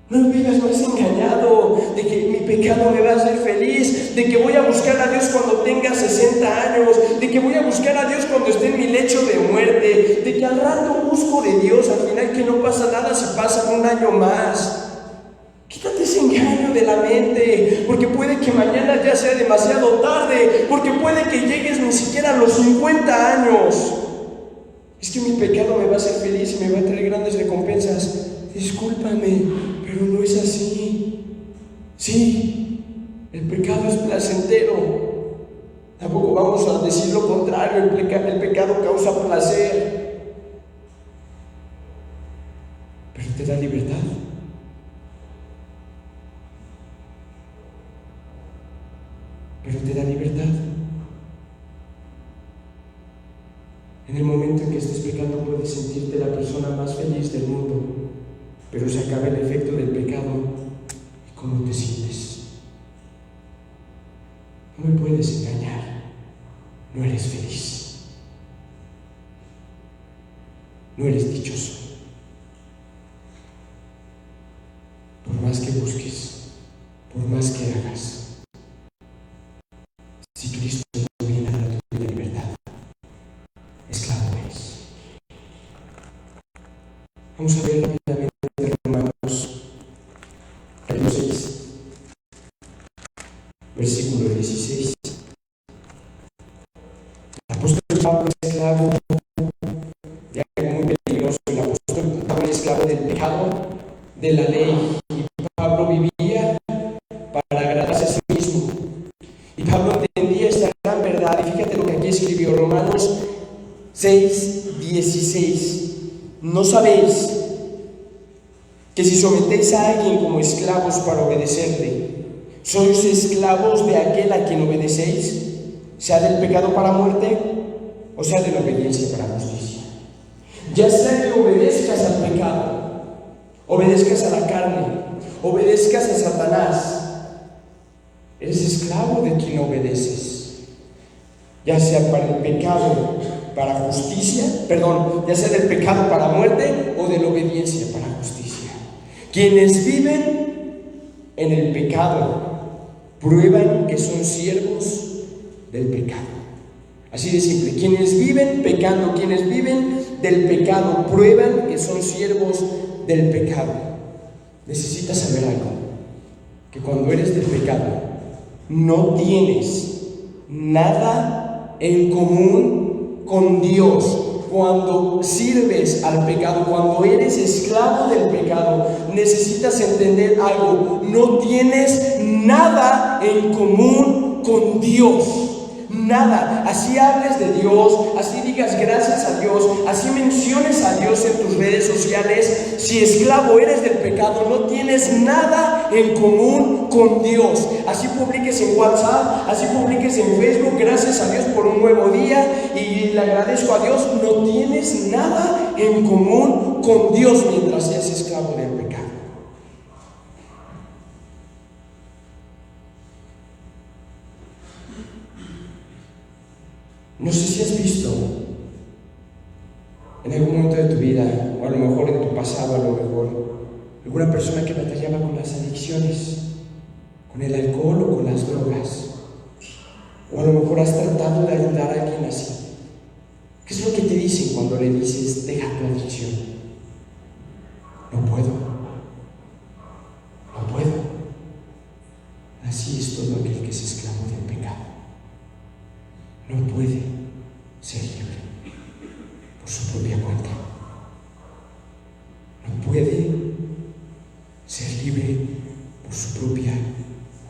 no vivas más engañado de que mi pecado me va a hacer feliz, de que voy a buscar a Dios cuando tenga 60 años, de que voy a buscar a Dios cuando esté en mi lecho de muerte, de que al rato busco de Dios, al final que no pasa nada si pasa un año más. Quítate ese engaño de la mente, porque puede que mañana ya sea demasiado tarde, porque puede que llegues ni siquiera a los 50 años. Es que mi pecado me va a hacer feliz y me va a traer grandes recompensas. Discúlpame, pero no es así. Sí, el pecado es placentero. Tampoco vamos a decir lo contrario, el pecado causa placer. Pero te da libertad. En el momento en que estés pecando puedes sentirte la persona más feliz del mundo, pero se acaba el efecto del pecado y ¿cómo te sientes? No me puedes engañar, no eres feliz, no eres dichoso. Por más que busques, por más que hagas, si Cristo no viene a dar tu vida libertad, esclavo eres. Vamos a ver rápidamente Romanos capítulo 6, versículo 16. El apóstol Pablo es esclavo de algo muy peligroso. El apóstol Pablo es esclavo del pecado, de la ley. Y Pablo vivía para agradarse a sí mismo. Y Pablo entendía esta gran verdad. Y fíjate lo que aquí escribió, Romanos 6, 16. ¿No sabéis que si sometéis a alguien como esclavos para obedecerle, sois esclavos de aquel a quien obedecéis, sea del pecado para muerte o sea de la obediencia para justicia? Ya sea que obedezcas al pecado, obedezcas a la carne, obedezcas a Satanás, eres esclavo de quien obedeces. Ya sea para el pecado para justicia, ya sea del pecado para muerte o de la obediencia para justicia. Quienes viven en el pecado prueban que son siervos del pecado. Así de simple. Quienes viven pecando, quienes viven del pecado, prueban que son siervos del pecado. Necesitas saber algo, que cuando eres del pecado, no tienes nada en común con Dios. Cuando sirves al pecado, cuando eres esclavo del pecado, necesitas entender algo: no tienes nada en común con Dios. Nada. Así hables de Dios, así digas gracias a Dios, así menciones a Dios en tus redes sociales, si esclavo eres del pecado, no tienes nada en común con Dios. Así publiques en WhatsApp, así publiques en Facebook, gracias a Dios por un nuevo día y le agradezco a Dios, no tienes nada en común con Dios mientras seas esclavo del pecado. No sé si has visto en algún momento de tu vida, o a lo mejor en tu pasado, a lo mejor, alguna persona que batallaba con las adicciones, con el alcohol o con las drogas. O a lo mejor has tratado de ayudar a alguien así. ¿Qué es lo que te dicen cuando le dices, deja tu adicción? No puedo. No puedo. Así es todo aquel que es esclavo del pecado. No puede ser libre por su propia cuenta. No puede ser libre por su propia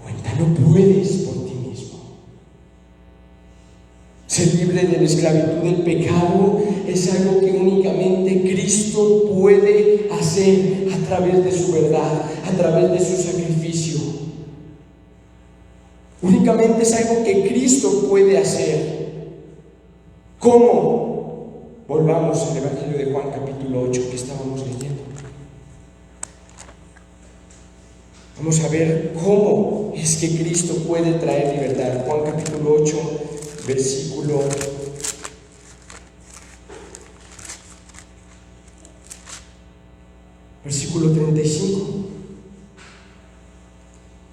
cuenta. No puedes por ti mismo. Ser libre de la esclavitud del pecado es algo que únicamente Cristo puede hacer a través de su verdad, a través de su sacrificio. Únicamente es algo que Cristo puede hacer. ¿Cómo? Volvamos al Evangelio de Juan capítulo 8 que estábamos leyendo. Vamos a ver cómo es que Cristo puede traer libertad. Juan capítulo 8, versículo 35.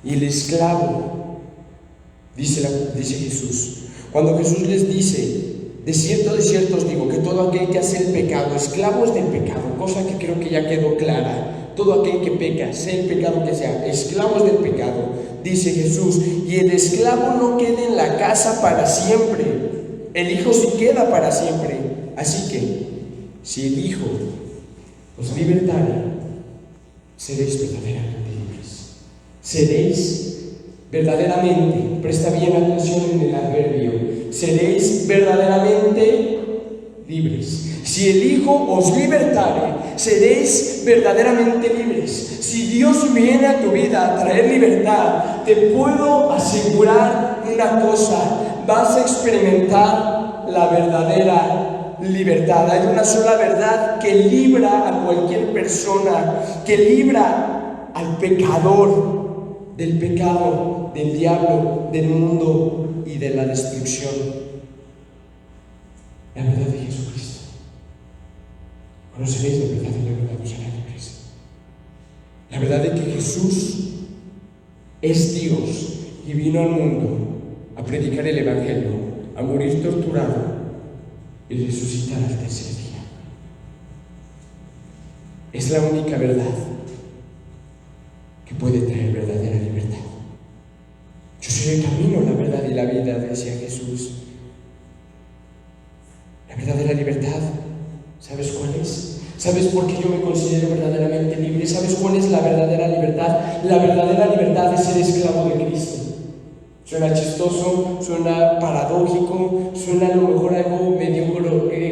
Y el esclavo, dice Jesús, cuando Jesús les dice, de cierto os digo, que todo aquel que hace el pecado, esclavo es del pecado, cosa que creo que ya quedó clara. Todo aquel que peca, sea el pecado que sea, esclavos del pecado, dice Jesús, y el esclavo no queda en la casa para siempre, el Hijo sí queda para siempre. Así que, si el Hijo os libertare, seréis verdaderamente libres. Seréis verdaderamente, presta bien atención en el adverbio, seréis verdaderamente libres. Si el Hijo os libertare, seréis verdaderamente libres. Si Dios viene a tu vida a traer libertad, te puedo asegurar una cosa: vas a experimentar la verdadera libertad. Hay una sola verdad que libra a cualquier persona, que libra al pecador del pecado, del diablo, del mundo y de la destrucción. La verdad de Jesucristo. Conoceréis la verdad y la verdad os hará libres. La verdad de que Jesús es Dios y vino al mundo a predicar el Evangelio, a morir torturado y resucitar al tercer día. Es la única verdad que puede traer verdadera libertad. Yo soy el camino, la verdad y la vida, decía Jesús. La verdadera libertad, ¿sabes cuál es? ¿Sabes por qué yo me considero verdaderamente libre? ¿Sabes cuál es la verdadera libertad? La verdadera libertad es ser esclavo de Cristo. Suena chistoso, suena paradójico, suena a lo mejor algo medio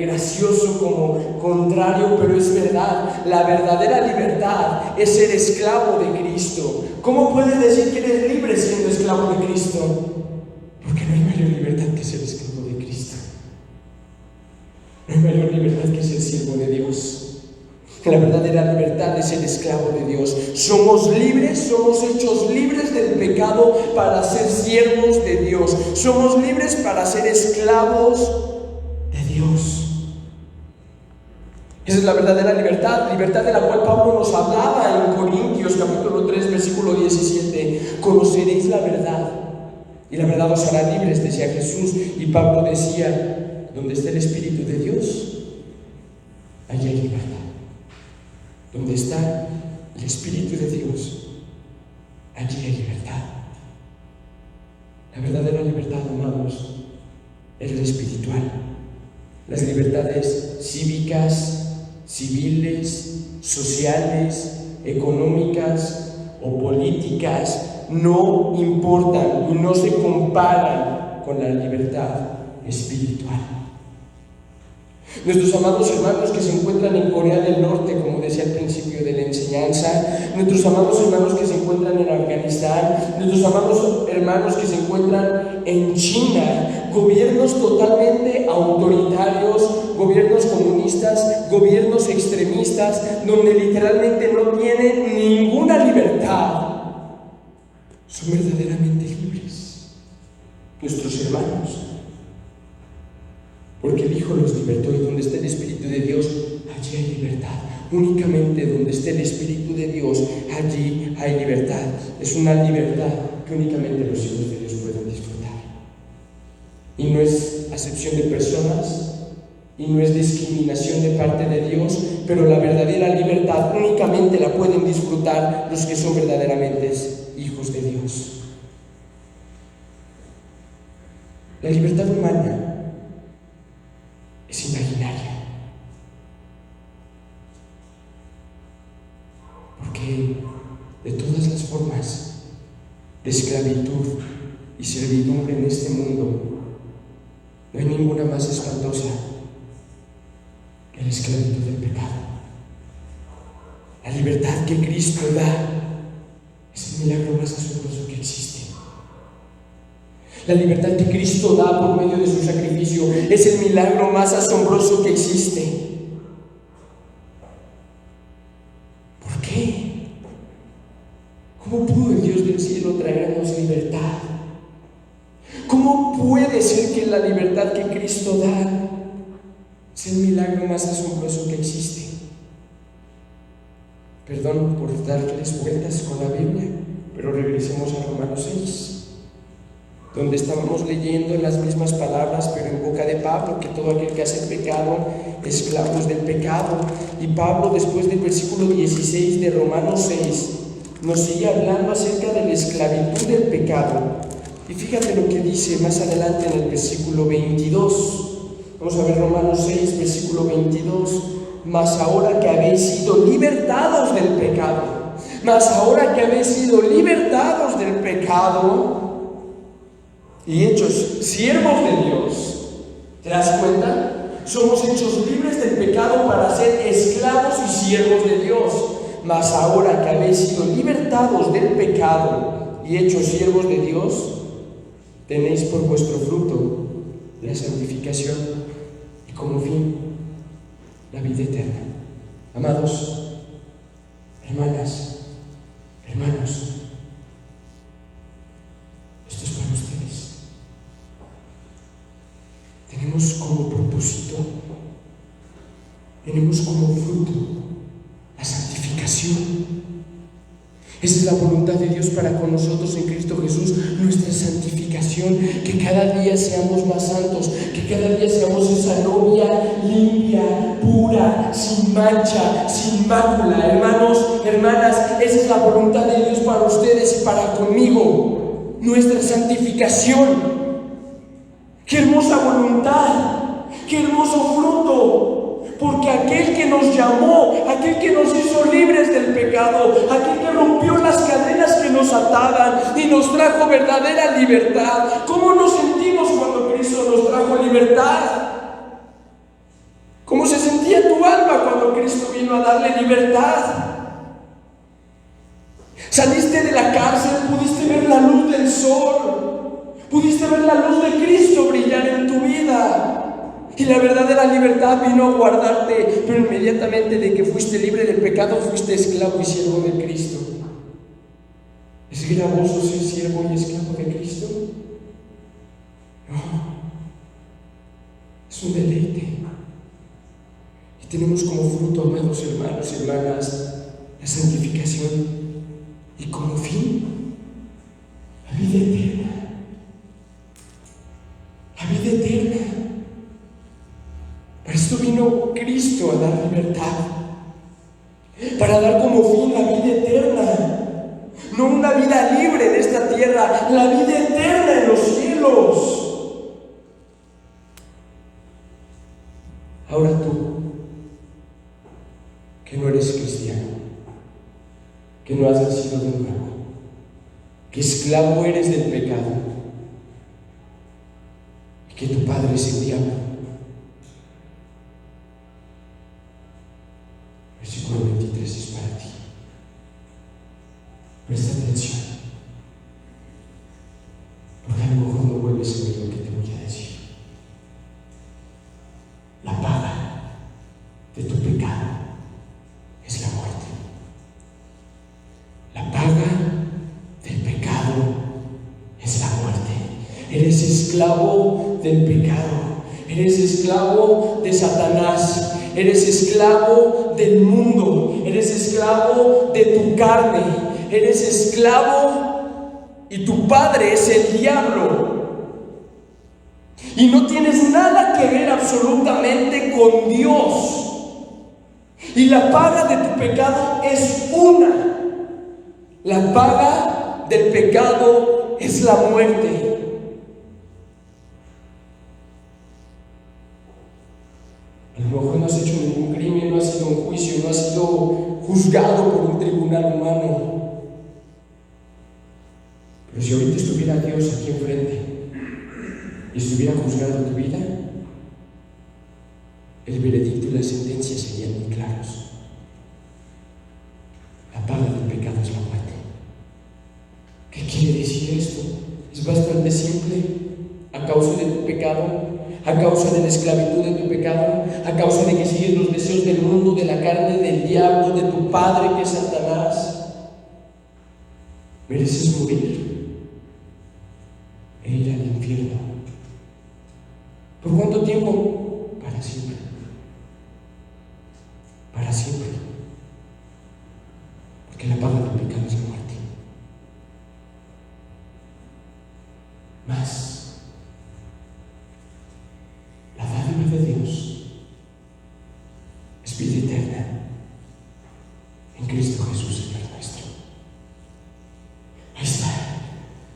gracioso, como contrario, pero es verdad. La verdadera libertad es ser esclavo de Cristo. ¿Cómo puedes decir que eres libre siendo esclavo de Cristo? Porque no hay mayor libertad que ser esclavo de Cristo. No hay mayor libertad que ser siervo de Dios. La verdadera libertad es ser esclavo de Dios. Somos libres, somos hechos libres del pecado para ser siervos de Dios. Somos libres para ser esclavos de Dios. Esa es la verdadera libertad, libertad de la cual Pablo nos hablaba en Corintios capítulo 3, versículo 17. Conoceréis la verdad y la verdad os hará libres, decía Jesús. Y Pablo decía, donde está el Espíritu de Dios, allí hay libertad. Donde está el Espíritu de Dios, allí hay libertad. La verdadera libertad, amados, es la espiritual. Las libertades cívicas, civiles, sociales, económicas o políticas no importan y no se comparan con la libertad espiritual. Nuestros amados hermanos que se encuentran en Corea del Norte, como decía al principio de la enseñanza, nuestros amados hermanos que se encuentran en Afganistán, nuestros amados hermanos que se encuentran en China, gobiernos totalmente autoritarios, gobiernos comunistas, gobiernos extremistas, donde literalmente no tienen ninguna libertad, son verdaderamente libres. Nuestros hermanos, porque el Hijo los libertó, y donde está el Espíritu de Dios, allí hay libertad. Únicamente donde esté el Espíritu de Dios, allí hay libertad. Es una libertad que únicamente los hijos de Dios pueden disfrutar. Y no es acepción de personas, y no es discriminación de parte de Dios, pero la verdadera libertad únicamente la pueden disfrutar los que son verdaderamente hijos de Dios. La libertad humana es imaginaria, porque de todas las formas de esclavitud y servidumbre en este mundo, no hay ninguna más espantosa que la esclavitud del pecado. La libertad que Cristo da es el milagro más asombroso que existe. La libertad que Cristo da por medio de su sacrificio es el milagro más asombroso que existe. ¿Por qué? ¿Cómo pudo el Dios del cielo traernos libertad? ¿Cómo puede ser que la libertad que Cristo da es el milagro más asombroso que existe? Perdón por darles vueltas con la Biblia, pero regresemos a Romanos 6. Donde estábamos leyendo las mismas palabras, pero en boca de Pablo, que todo aquel que hace pecado, esclavos del pecado. Y Pablo, después del versículo 16 de Romanos 6, nos sigue hablando acerca de la esclavitud del pecado. Y fíjate lo que dice más adelante en el versículo 22. Vamos a ver Romanos 6, versículo 22. Mas ahora que habéis sido libertados del pecado, mas ahora que habéis sido libertados del pecado y hechos siervos de Dios, ¿te das cuenta? Somos hechos libres del pecado para ser esclavos y siervos de Dios. Mas ahora que habéis sido libertados del pecado y hechos siervos de Dios, tenéis por vuestro fruto la santificación y como fin la vida eterna. Amados, hermanas, hermanos, esto es para ustedes. Tenemos como propósito, tenemos como fruto la santificación. Esa es la voluntad de Dios para con nosotros en Cristo Jesús, nuestra santificación, que cada día seamos más santos, que cada día seamos esa novia limpia, pura, sin mancha, sin mácula. Hermanos, hermanas, esa es la voluntad de Dios para ustedes y para conmigo, nuestra santificación. ¡Qué hermosa voluntad! ¡Qué hermoso fruto! Porque aquel que nos llamó, aquel que nos hizo libres del pecado, aquel que rompió las cadenas que nos ataban y nos trajo verdadera libertad. ¿Cómo nos sentimos cuando Cristo nos trajo libertad? ¿Cómo se sentía tu alma cuando Cristo vino a darle libertad? Saliste de la cárcel, pudiste ver la luz del sol, pudiste ver la luz de Cristo brillar en tu vida. Y la verdadera libertad vino a guardarte, pero inmediatamente de que fuiste libre del pecado, fuiste esclavo y siervo de Cristo. ¿Es gravoso ser siervo y esclavo de Cristo? No, es un deleite. Y tenemos como fruto, amados hermanos y hermanas, la santificación y como fin, la vida eterna. La vida eterna. Para esto vino Cristo a dar libertad, para dar como fin la vida eterna, no una vida libre en esta tierra, la vida eterna en los cielos. Ahora tú, que no eres cristiano, que no has nacido de nuevo, que esclavo eres del pecado y que tu padre es el diablo. Versículo 23 es para ti. Presta atención, porque a lo mejor no vuelves a ver lo que te voy a decir. La paga de tu pecado es la muerte. La paga del pecado es la muerte. Eres esclavo del pecado, eres esclavo de Satanás. Eres esclavo del mundo, eres esclavo de tu carne, eres esclavo y tu padre es el diablo. Y no tienes nada que ver absolutamente con Dios. Y la paga de tu pecado es una. La paga del pecado es la muerte. A lo mejor no has hecho ningún crimen, no has sido un juicio, no has sido juzgado por un tribunal humano. Pero si ahorita estuviera Dios aquí enfrente y estuviera juzgando tu vida, el veredicto y la sentencia serían muy claros. La paga del pecado es la muerte. ¿Qué quiere decir esto? Es bastante simple. A causa de tu pecado, a causa de la esclavitud de tu pecado, a causa de que sigues los deseos del mundo, de la carne, del diablo, de tu padre que es Satanás, mereces morir e ir al infierno. ¿Por cuánto tiempo? Para siempre. Para siempre. Porque la paga del pecado es la muerte. Más la dádiva de Dios es vida eterna en Cristo Jesús, Señor nuestro. Ahí está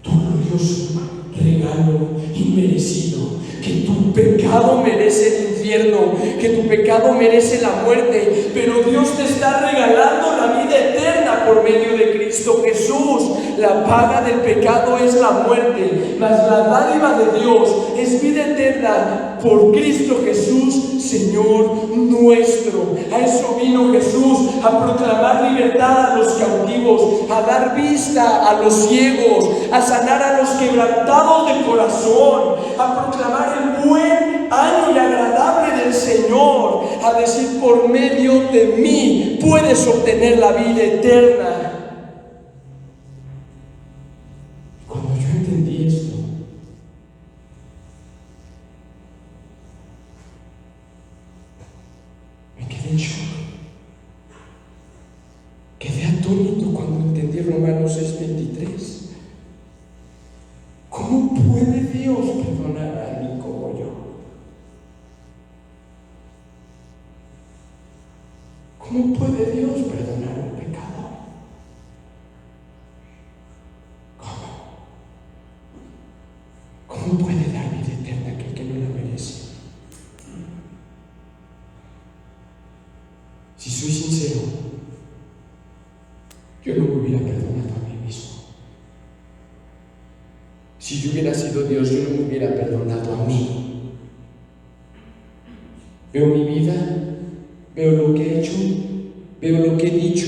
tu glorioso regalo inmerecido, que tu pecado merece el infierno, que tu pecado merece la muerte, pero Dios te está regalando la vida eterna por medio de Cristo Jesús. La paga del pecado es la muerte, mas la dádiva de Dios es vida eterna por Cristo Jesús, Señor nuestro. A eso vino Jesús, a proclamar libertad a los cautivos, a dar vista a los ciegos, a sanar a los quebrantados de corazón, a proclamar el buen año y agradable del para decir: por medio de mí puedes obtener la vida eterna. Cuando yo entendí esto, me quedé en shock. Quedé atónito cuando entendí Romanos 6:23. ¿Cómo puede Dios perdonar a alguien como yo? ¿Cómo puede Dios perdonar un pecado? ¿Cómo puede dar vida eterna a aquel que no la merece? Si soy sincero, yo no me hubiera perdonado a mí mismo. Si yo hubiera sido Dios, yo no me hubiera perdonado a mí. Veo mi vida, veo lo que he hecho, veo lo que he dicho,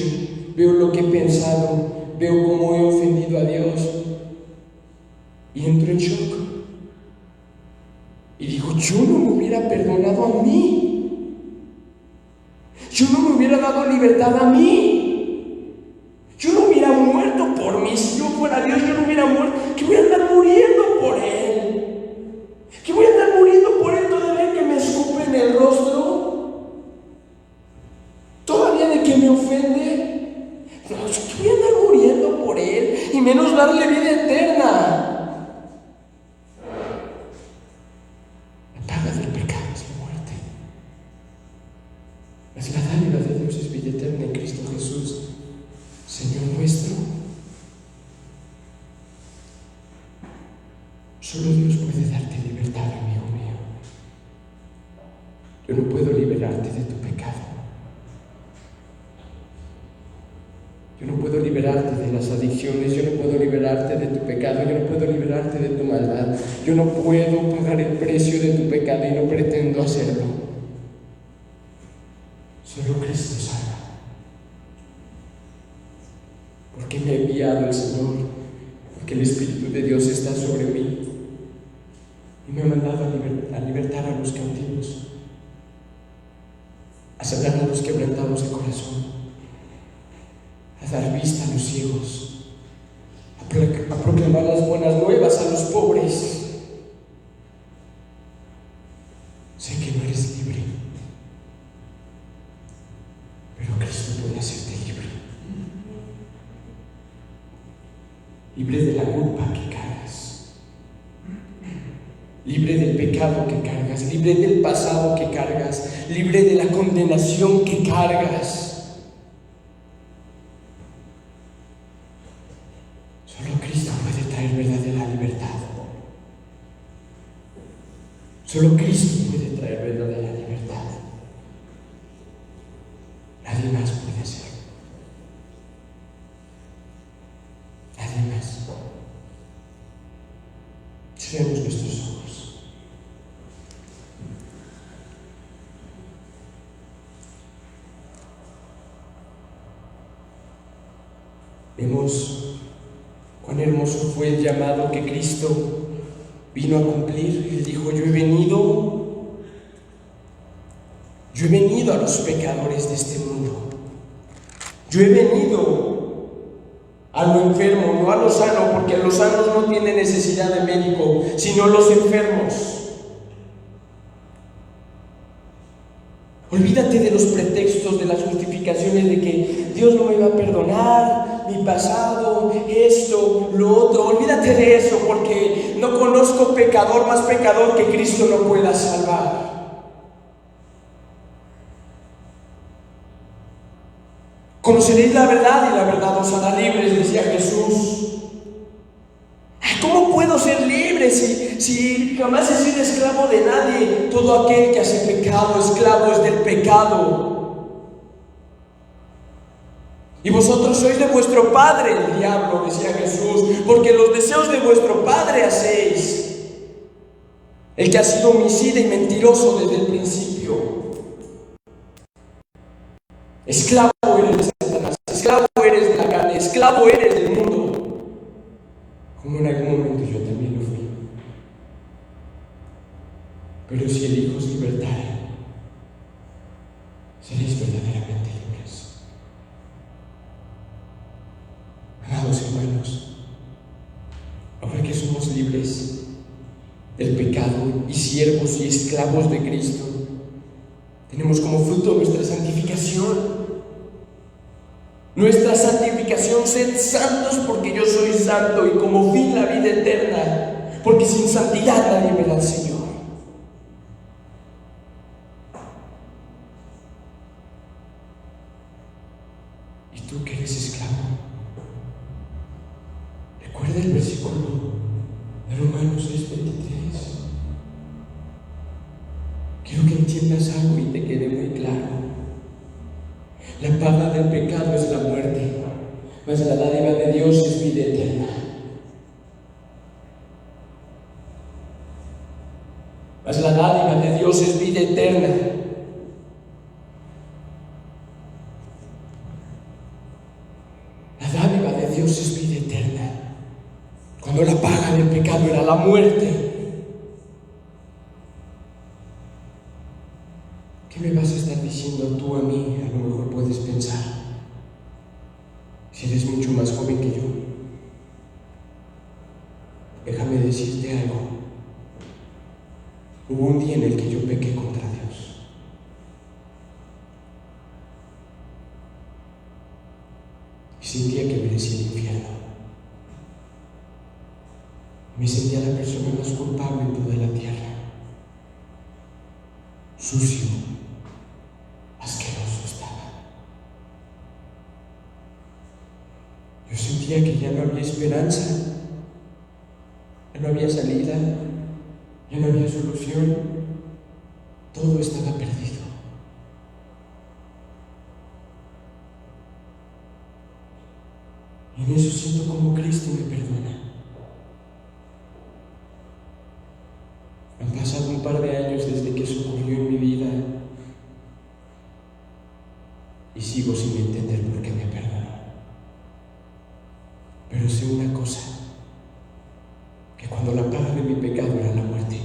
veo lo que he pensado, veo cómo he ofendido a Dios y entro en shock. Y digo: yo no me hubiera perdonado a mí. Yo no me hubiera dado libertad a mí. Yo no hubiera muerto por mí. Si yo fuera Dios, yo no hubiera muerto. Que voy a andar muriendo por Él. Que voy a andar muriendo por Él todavía que me escupe en el rostro. Todavía de que me ofende. No, yo voy a andar muriendo por Él. Y menos darle vida eterna. La paga del pecado es la muerte. Mas la dádiva de Dios es vida eterna en Cristo Jesús, Señor nuestro. Solo Dios puede darte libertad, amigo mío. Yo no puedo liberarte de tu pecado. Yo no puedo liberarte de las adicciones. Yo no puedo liberarte de tu pecado. Yo no puedo liberarte de tu maldad. Yo no puedo pagar el precio de tu pecado y no pretendo hacerlo. Solo Cristo salva. Porque me ha enviado el Señor, porque el Espíritu de Dios está sobre mí y me ha mandado a libertar a los cautivos, a sanar a los quebrantados de corazón, a dar vista a los ciegos, a proclamar las buenas nuevas a los pobres. Sé que no eres libre, pero Cristo puede hacerte libre. Libre de la culpa que cargas, libre del pecado que cargas, libre del pasado que cargas, libre de la condenación que cargas. Solo Cristo puede traer verdadera libertad. Solo Cristo puede traer verdadera libertad. Nadie más puede hacerlo. Nadie más. Cerremos nuestros ojos. Vemos cuán hermoso fue el llamado que Cristo vino a cumplir. Él dijo: yo he venido a los pecadores de este mundo. Yo he venido a lo enfermo, no a lo sano, porque los sanos no tienen necesidad de médico, sino los enfermos. Olvídate de los pretextos, de las justificaciones de que Dios no me va a perdonar, mi pasado, esto, lo otro. Olvídate de eso, porque no conozco pecador más pecador que Cristo no pueda salvar. Conoceréis la verdad y la verdad os hará libres, decía Jesús. ¿Cómo puedo ser libre si jamás he sido esclavo de nadie? Todo aquel que hace pecado, esclavo es del pecado. Y vosotros sois de vuestro padre el diablo, decía Jesús, porque los deseos de vuestro padre hacéis. El que ha sido homicida y mentiroso desde el principio. Esclavo eres de Satanás, esclavo eres de la carne, esclavo eres del mundo. Como en algún momento yo también lo fui. Pero si el Hijo os libertare, pecado y siervos y esclavos de Cristo. Tenemos como fruto nuestra santificación. Nuestra santificación, sed santos porque yo soy santo, y como fin la vida eterna, porque sin santidad nadie verá al Señor. ¿Y tú que eres esclavo? Recuerda el versículo de Romanos 6:23. Quiero que entiendas algo y te quede muy claro. La paga del pecado es la muerte, mas la dádiva de Dios es vida eterna. Mas la dádiva de Dios es vida eterna. La dádiva de Dios es vida eterna. Cuando la paga del pecado era la muerte. ¿Qué me vas a estar diciendo tú a mí? A lo mejor puedes pensar, si eres mucho más joven que yo. Déjame decirte algo. Hubo un día en el que yo pequé contra Dios. Y sentía que merecía el infierno. Me sentía la persona más culpable en toda la tierra. Sucio, asqueroso estaba. Yo sentía que ya no había esperanza, ya no había salida, ya no había solución. Todo estaba perdido. Y en eso siento como Cristo me perdona. Han pasado un par de años desde que eso ocurrió en mi vida y sigo sin entender por qué me perdonó. Pero sé una cosa, que cuando la paga de mi pecado era la muerte,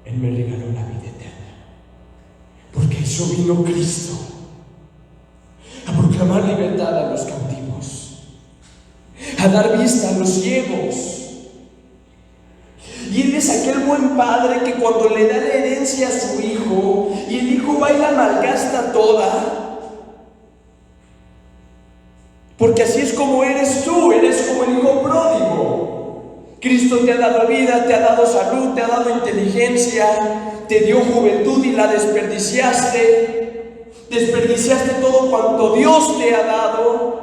Él me regaló la vida eterna. Porque eso vino Cristo, a proclamar libertad a los cautivos, a dar vista a los ciegos. Y Él es aquel buen padre que cuando le da la herencia a su hijo y el hijo va y la malgasta toda, porque así es como eres tú, eres como el hijo pródigo. Cristo te ha dado vida, te ha dado salud, te ha dado inteligencia, te dio juventud y la desperdiciaste. Desperdiciaste todo cuanto Dios te ha dado.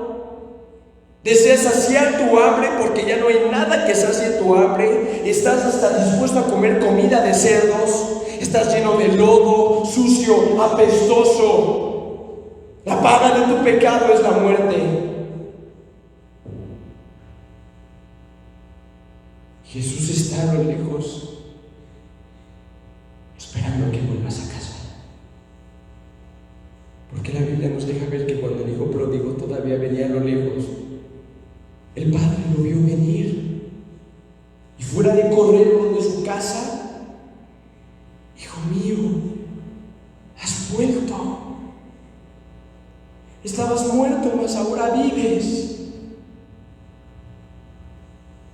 Deseas saciar tu hambre porque ya no hay nada que sacie tu hambre. Estás hasta dispuesto a comer comida de cerdos. Estás lleno de lodo, sucio, apestoso. La paga de tu pecado es la muerte. Jesús está a lo lejos, esperando que vuelvas a casa. Porque la Biblia nos deja ver que cuando el hijo pródigo todavía venía a lo lejos, el padre lo vio venir y fuera de correrlo de su casa, hijo mío, has vuelto. Estabas muerto, mas ahora vives.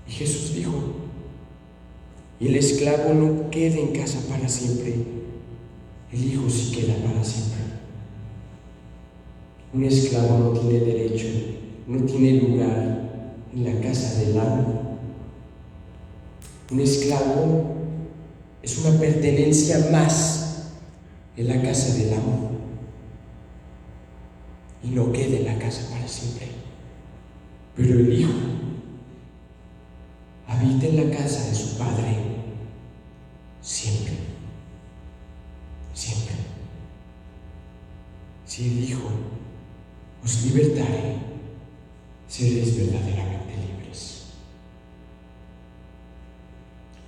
Y Jesús dijo: el esclavo no queda en casa para siempre, el hijo sí queda para siempre. Un esclavo no tiene derecho, no tiene lugar en la casa del amo. Un esclavo es una pertenencia más en la casa del amo y no queda en la casa para siempre. Pero el hijo habita en la casa de su padre siempre, siempre. Si el Hijo os libertare, seréis verdaderamente libres.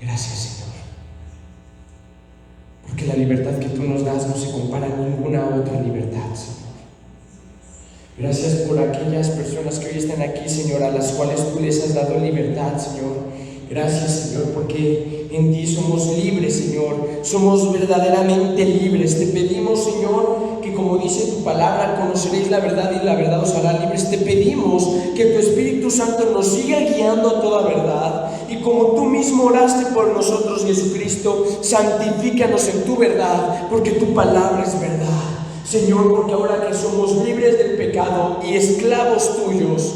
Gracias, Señor, porque la libertad que tú nos das no se compara a ninguna otra libertad, Señor. Gracias por aquellas personas que hoy están aquí, Señor, a las cuales tú les has dado libertad, Señor, Gracias, Señor, porque en ti somos libres, Señor. Somos verdaderamente libres. Te pedimos, Señor, que como dice tu palabra, conoceréis la verdad y la verdad os hará libres. Te pedimos que tu Espíritu Santo nos siga guiando a toda verdad. Y como tú mismo oraste por nosotros, Jesucristo, santifícanos en tu verdad, porque tu palabra es verdad. Señor, porque ahora que somos libres del pecado y esclavos tuyos,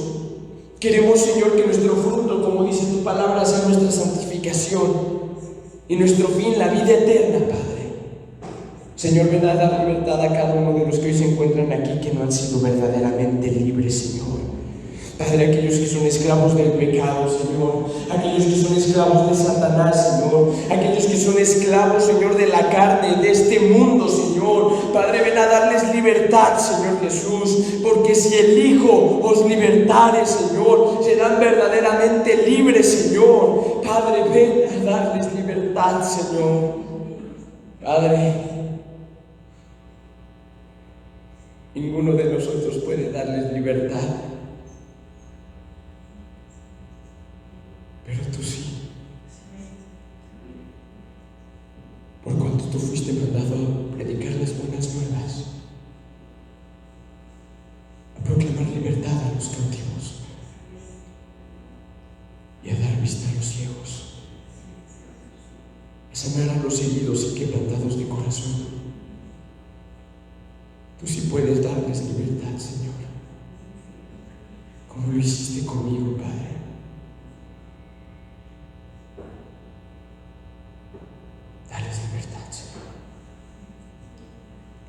queremos, Señor, que nuestro fruto, como dice tu palabra, sea nuestra santificación y nuestro fin, la vida eterna, Padre. Señor, ven a dar libertad a cada uno de los que hoy se encuentran aquí, que no han sido verdaderamente libres, Señor. Padre, aquellos que son esclavos del pecado, Señor, aquellos que son esclavos de Satanás, Señor, aquellos que son esclavos, Señor, de la carne, de este mundo, Señor. Padre, ven a darles libertad, Señor Jesús, porque si el Hijo os libertare, Señor, serán verdaderamente libres, Señor. Padre, ven a darles libertad, Señor. Padre, ninguno de nosotros puede darles libertad, pero tú sí. Por cuanto tú fuiste mandado a predicar las buenas nuevas, a proclamar libertad a los cautivos y a dar vista a los ciegos, a sanar a los heridos y quebrantados de corazón. Tú sí puedes darles libertad, Señor, como lo hiciste conmigo, Padre. Dales libertad, Señor.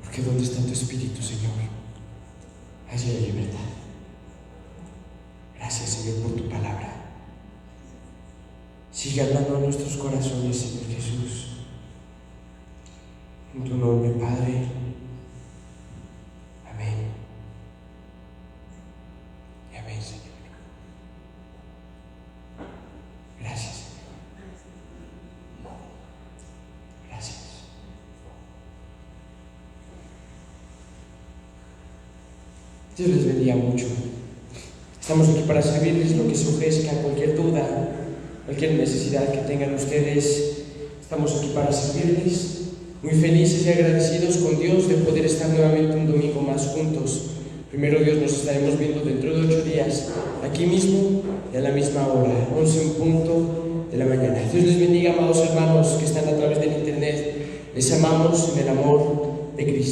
Porque ¿dónde está tu Espíritu, Señor? Allí hay libertad. Gracias, Señor, por tu palabra. Sigue hablando a nuestros corazones, Señor Jesús. En tu nombre, Padre. Amén. Y amén, Señor. Gracias, Señor. Gracias. Dios les bendiga mucho. Estamos aquí para servirles lo que se ofrezca, cualquier duda, cualquier necesidad que tengan ustedes. Estamos aquí para servirles. Muy felices y agradecidos con Dios de poder estar nuevamente un domingo más juntos. Primero Dios, nos estaremos viendo dentro de 8 días, aquí mismo y a la misma hora, 11 en punto de la mañana. Dios les bendiga, amados hermanos que están a través del internet. Les amamos en el amor de Cristo.